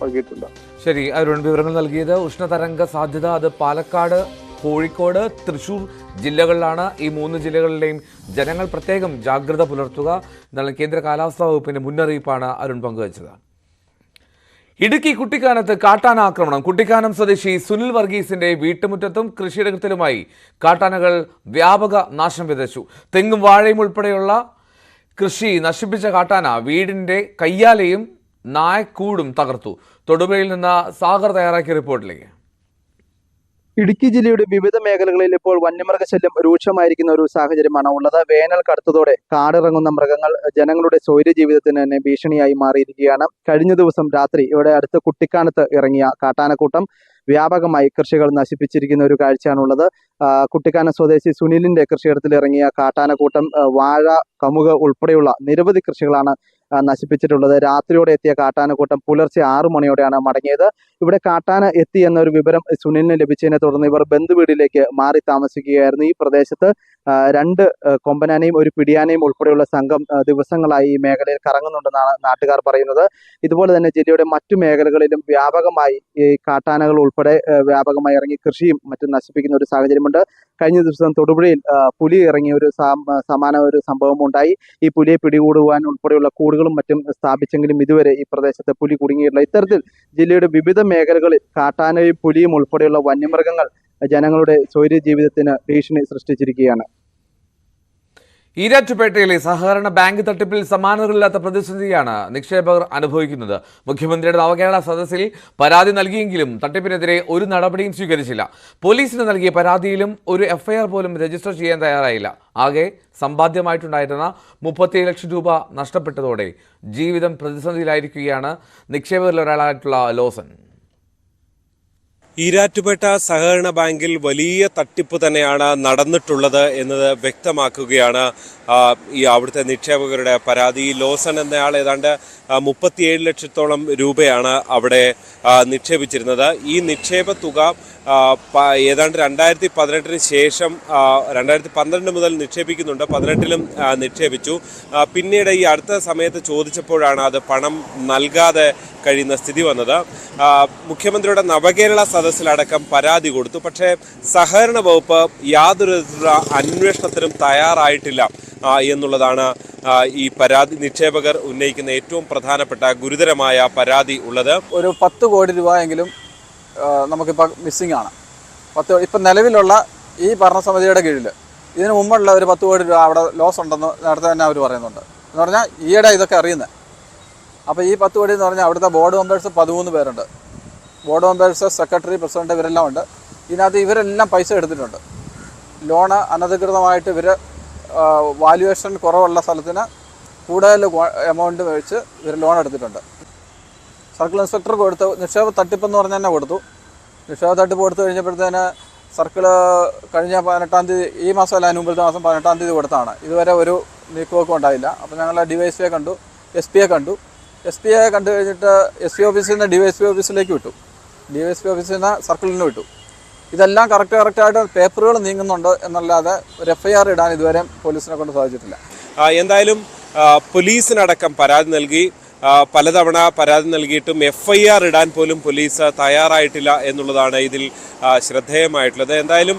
നൽകിയിട്ടുണ്ട്. ശരി അരുൺ, വിവരങ്ങൾ നൽകിയത്. ഉഷ്ണതരംഗ സാധ്യത അത് പാലക്കാട്, കോഴിക്കോട്, തൃശൂർ ജില്ലകളിലാണ്. ഈ 3 ജില്ലകളിലെയും ജനങ്ങൾ പ്രത്യേകം ജാഗ്രത പുലർത്തുക എന്നാണ് കേന്ദ്ര കാലാവസ്ഥാ വകുപ്പിന്റെ മുന്നറിയിപ്പാണ് അരുൺ പങ്കുവച്ചത്. ഇടുക്കി കുട്ടിക്കാനത്ത് കാട്ടാന ആക്രമണം. കുട്ടിക്കാനം സ്വദേശി സുനിൽ വർഗീസിന്റെ വീട്ടുമുറ്റത്തും കൃഷിയിടത്തിലുമായി കാട്ടാനകൾ വ്യാപക നാശം വിതച്ചു. തെങ്ങും വാഴയും ഉൾപ്പെടെയുള്ള കൃഷി നശിപ്പിച്ച കാട്ടാന വീടിന്റെ കയ്യാലയും നായക്കൂടും തകർത്തു. തൊടുപുഴയിൽ നിന്ന് സാഗർ തയ്യാറാക്കിയ റിപ്പോർട്ടിലേക്ക്. ഇടുക്കി ജില്ലയുടെ വിവിധ മേഖലകളിൽ ഇപ്പോൾ വന്യമൃഗശല്യം രൂക്ഷമായിരിക്കുന്ന ഒരു സാഹചര്യമാണ് ഉള്ളത്. വേനൽ കടുത്തതോടെ കാടിറങ്ങുന്ന മൃഗങ്ങൾ ജനങ്ങളുടെ സ്വൈര്യ ജീവിതത്തിന് തന്നെ ഭീഷണിയായി മാറിയിരിക്കുകയാണ്. കഴിഞ്ഞ ദിവസം രാത്രി ഇവിടെ അടുത്ത് കുട്ടിക്കാനത്ത് ഇറങ്ങിയ കാട്ടാനക്കൂട്ടം വ്യാപകമായി കൃഷികൾ നശിപ്പിച്ചിരിക്കുന്ന ഒരു കാഴ്ചയാണുള്ളത്. കുട്ടിക്കാനം സ്വദേശി സുനിലിന്റെ കൃഷിയിടത്തിൽ ഇറങ്ങിയ കാട്ടാനക്കൂട്ടം വാഴ, കമുക് ഉൾപ്പെടെയുള്ള നിരവധി കൃഷികളാണ് നശിപ്പിച്ചിട്ടുള്ളത്. രാത്രിയോടെ എത്തിയ കാട്ടാനക്കൂട്ടം പുലർച്ചെ 6 മണിയോടെയാണ് മടങ്ങിയത്. ഇവിടെ കാട്ടാന എത്തി എന്നൊരു വിവരം സുനിലിന് ലഭിച്ചതിനെ തുടർന്ന് ഇവർ ബന്ധുവീടിലേക്ക് മാറി താമസിക്കുകയായിരുന്നു. ഈ പ്രദേശത്ത് 2 കൊമ്പനാനയും 1 പിടിയാനയും ഉൾപ്പെടെയുള്ള സംഘം ദിവസങ്ങളായി ഈ മേഖലയിൽ കറങ്ങുന്നുണ്ടെന്നാണ് നാട്ടുകാർ പറയുന്നത്. ഇതുപോലെ തന്നെ ജില്ലയുടെ മറ്റു മേഖലകളിലും വ്യാപകമായി ഈ കാട്ടാനകൾ ഉൾപ്പെടെ വ്യാപകമായി ഇറങ്ങി കൃഷിയും മറ്റും നശിപ്പിക്കുന്ന ഒരു സാഹചര്യമുണ്ട്. കഴിഞ്ഞ ദിവസം തൊടുപുഴയിൽ പുലി ഇറങ്ങിയ ഒരു സമാന ഒരു സംഭവം ഉണ്ടായി. ഈ പുലിയെ പിടികൂടുവാൻ ഉൾപ്പെടെയുള്ള കൂടുകളും മറ്റും സ്ഥാപിച്ചെങ്കിലും ഇതുവരെ ഈ പ്രദേശത്ത് പുലി കുടുങ്ങിയിട്ടില്ല. ഇത്തരത്തിൽ ജില്ലയുടെ വിവിധ മേഖലകളിൽ കാട്ടാനയും പുലിയും ഉൾപ്പെടെയുള്ള വന്യമൃഗങ്ങൾ ജനങ്ങളുടെ സ്വൈര്യ ജീവിതത്തിന് ഭീഷണി സൃഷ്ടിച്ചിരിക്കുകയാണ്. ഈരാറ്റുപേട്ടയിലെ സഹകരണ ബാങ്ക് തട്ടിപ്പിൽ സമാനതകളില്ലാത്ത പ്രതിസന്ധിയാണ് നിക്ഷേപകർ അനുഭവിക്കുന്നത്. മുഖ്യമന്ത്രിയുടെ നവകേരള സദസ്സിൽ പരാതി നൽകിയെങ്കിലും തട്ടിപ്പിനെതിരെ ഒരു നടപടിയും സ്വീകരിച്ചില്ല. പോലീസിന് നൽകിയ പരാതിയിലും ഒരു FIR പോലും രജിസ്റ്റർ ചെയ്യാൻ തയ്യാറായില്ല. ആകെ സമ്പാദ്യമായിട്ടുണ്ടായിരുന്ന 37 ലക്ഷം രൂപ നഷ്ടപ്പെട്ടതോടെ ജീവിതം പ്രതിസന്ധിയിലായിരിക്കുകയാണ് നിക്ഷേപകരിൽ ഒരാളായിട്ടുള്ള ലോസൻ. ഈരാറ്റുപേട്ട സഹകരണ ബാങ്കിൽ വലിയ തട്ടിപ്പ് തന്നെയാണ് നടന്നിട്ടുള്ളത് എന്നത് വ്യക്തമാക്കുകയാണ് ഈ അവിടുത്തെ നിക്ഷേപകരുടെ പരാതി. ലോസൺ എന്നയാൾ ഏതാണ്ട് 37 ലക്ഷത്തോളം രൂപയാണ് അവിടെ നിക്ഷേപിച്ചിരുന്നത്. ഈ നിക്ഷേപ തുക ഏതാണ്ട് 2018 ശേഷം 2012 മുതൽ നിക്ഷേപിക്കുന്നുണ്ട്, 18ലും നിക്ഷേപിച്ചു. പിന്നീട് ഈ അടുത്ത സമയത്ത് ചോദിച്ചപ്പോഴാണ് അത് പണം നൽകാതെ കഴിയുന്ന സ്ഥിതി വന്നത്. മുഖ്യമന്ത്രിയുടെ നവകേരള സദസ്സിലടക്കം പരാതി കൊടുത്തു. പക്ഷേ സഹകരണ വകുപ്പ് യാതൊരു അന്വേഷണത്തിനും തയ്യാറായിട്ടില്ല എന്നുള്ളതാണ് ഈ പരാതി നിക്ഷേപകർ ഉന്നയിക്കുന്ന ഏറ്റവും പ്രധാനപ്പെട്ട ഗുരുതരമായ പരാതി ഉള്ളത്. ഒരു 10 കോടി രൂപയെങ്കിലും നമുക്കിപ്പോൾ മിസ്സിംഗ് ആണ്. ഇപ്പം നിലവിലുള്ള ഈ ഭരണസമിതിയുടെ കീഴിൽ ഇതിനു മുമ്പുള്ള ഒരു 10 കോടി രൂപ അവിടെ ലോസ് ഉണ്ടെന്ന് നേരത്തെ തന്നെ അവർ പറയുന്നുണ്ട്. എന്ന് പറഞ്ഞാൽ ഈയിടെ ഇതൊക്കെ അറിയുന്നത്. അപ്പോൾ ഈ 10 കോടി എന്ന് പറഞ്ഞാൽ അവിടുത്തെ ബോർഡ് മെമ്പേഴ്സ് 13 പേരുണ്ട്. ബോർഡ് മെമ്പേഴ്സ്, സെക്രട്ടറി, പ്രസിഡന്റ് ഇവരെല്ലാം ഉണ്ട്. ഇതിനകത്ത് ഇവരെല്ലാം പൈസ എടുത്തിട്ടുണ്ട്. ലോണ് അനധികൃതമായിട്ട് ഇവർ വാല്യുവേഷൻ കുറവുള്ള സ്ഥലത്തിന് കൂടുതൽ എമൗണ്ട് വെച്ച് ഇവർ ലോൺ എടുത്തിട്ടുണ്ട്. സർക്കിൾ ഇൻസ്പെക്ടർ കൊടുത്ത് നിക്ഷേപ തട്ടിപ്പെന്ന് പറഞ്ഞ് തന്നെ കൊടുത്തു. നിക്ഷേപ തട്ടിപ്പ് കൊടുത്തു കഴിഞ്ഞപ്പോഴത്തേന് സർക്കിള് കഴിഞ്ഞ 18-ാം തീയതി, ഈ മാസം അല്ല അതിന് മുമ്പത്തെ മാസം 18-ാം തീയതി കൊടുത്താണ്. ഇതുവരെ ഒരു നീക്കുവൊക്കെ ഉണ്ടായില്ല. അപ്പോൾ ഞങ്ങൾ DYSP കണ്ടു, SP കണ്ടു. SP കണ്ടു കഴിഞ്ഞിട്ട് SP ഓഫീസിൽ നിന്ന് DYSP ഓഫീസിലേക്ക് വിട്ടു. DYSP ഓഫീസിൽ നിന്ന് സർക്കിളിന് വിട്ടു. ഇതെല്ലാം കറക്റ്റായിട്ട് പേപ്പറുകൾ നീങ്ങുന്നുണ്ട് എന്നല്ലാതെ ഒരു FIR ഇടാൻ ഇതുവരെ പോലീസിനെ കൊണ്ട് സാധിച്ചിട്ടില്ല. എന്തായാലും പോലീസിനടക്കം പരാതി നൽകി, പലതവണ പരാതി നൽകിയിട്ടും FIR ഇടാൻ പോലും പോലീസ് തയ്യാറായിട്ടില്ല എന്നുള്ളതാണ് ഇതിൽ ശ്രദ്ധേയമായിട്ടുള്ളത്. എന്തായാലും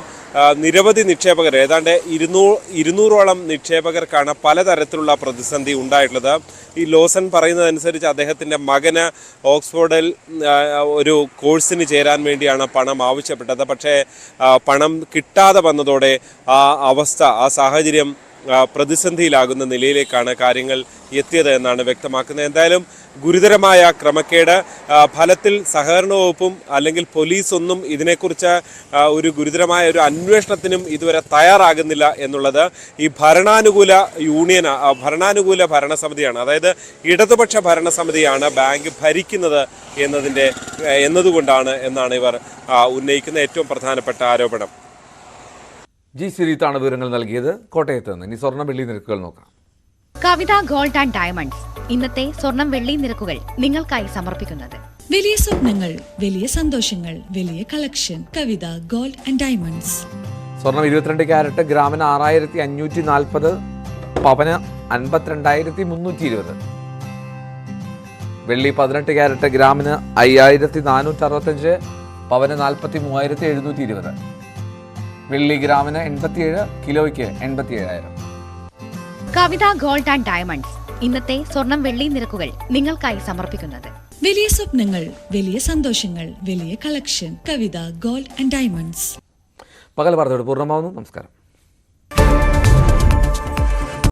നിരവധി നിക്ഷേപകർ, ഏതാണ്ട് 200ഓളം നിക്ഷേപകർക്കാണ് പലതരത്തിലുള്ള പ്രതിസന്ധി ഉണ്ടായിട്ടുള്ളത്. ഈ ലോസൺ പറയുന്നതനുസരിച്ച് അദ്ദേഹത്തിൻ്റെ മകന് ഓക്സ്ഫോർഡിൽ ഒരു കോഴ്സിന് ചേരാൻ വേണ്ടിയാണ് പണം ആവശ്യപ്പെട്ടത്. പക്ഷേ പണം കിട്ടാതെ വന്നതോടെ ആ സാഹചര്യം പ്രതിസന്ധിയിലാകുന്ന നിലയിലേക്കാണ് കാര്യങ്ങൾ എത്തിയത് എന്നാണ് വ്യക്തമാക്കുന്നത്. എന്തായാലും ഗുരുതരമായ ക്രമക്കേട്, ഫലത്തിൽ സഹകരണ വകുപ്പും അല്ലെങ്കിൽ പോലീസൊന്നും ഇതിനെക്കുറിച്ച് ഒരു ഗുരുതരമായ ഒരു അന്വേഷണത്തിനും ഇതുവരെ തയ്യാറാകുന്നില്ല എന്നുള്ളത് ഈ ഭരണാനുകൂല ഭരണസമിതിയാണ്, അതായത് ഇടതുപക്ഷ ഭരണസമിതിയാണ് ബാങ്ക് ഭരിക്കുന്നത് എന്നതുകൊണ്ടാണ് എന്നാണ് ഇവർ ഉന്നയിക്കുന്ന ഏറ്റവും പ്രധാനപ്പെട്ട ആരോപണം. ജി സിരീത്താണ് വിവരങ്ങൾ നൽകിയത്. കോട്ടയത്ത് നിന്ന് ഇനി സ്വർണ്ണ വെള്ളി നിരക്കുകൾ നോക്കാം. കവിത ഗോൾഡ് ആൻഡ് ഡയമണ്ട്സ് ഇന്നത്തെ സ്വർണം വെള്ളി നിരക്കുകൾ നിങ്ങൾക്കായി സമർപ്പിക്കുന്നത്. വലിയ സ്വപ്നങ്ങൾ, വലിയ സന്തോഷങ്ങൾ, വലിയ collection. Kavitha gold and diamonds. സ്വർണം 22 ക്യാരറ്റ് ഗ്രാമിന് 6540, പവന് 52,320. വെള്ളി 18 ക്യാരറ്റ് ഗ്രാമിന് 5465, പവന് 43,720. വെള്ളി ഗ്രാമിന് 87, കിലോയ്ക്ക് 87,000. കവിത ഗോൾഡ് ആൻഡ് ഡയമണ്ട്സ് ഇന്നത്തെ സ്വർണം വെള്ളി നിരക്കുകൾ നിങ്ങൾക്കായി സമർപ്പിക്കുന്നത്. വലിയ സ്വപ്നങ്ങൾ, വലിയ സന്തോഷങ്ങൾ, വലിയ collection. Kavitha gold and diamonds. പകൽ വാർത്തയോട് പൂർണ്ണമാവുന്നു. നമസ്കാരം.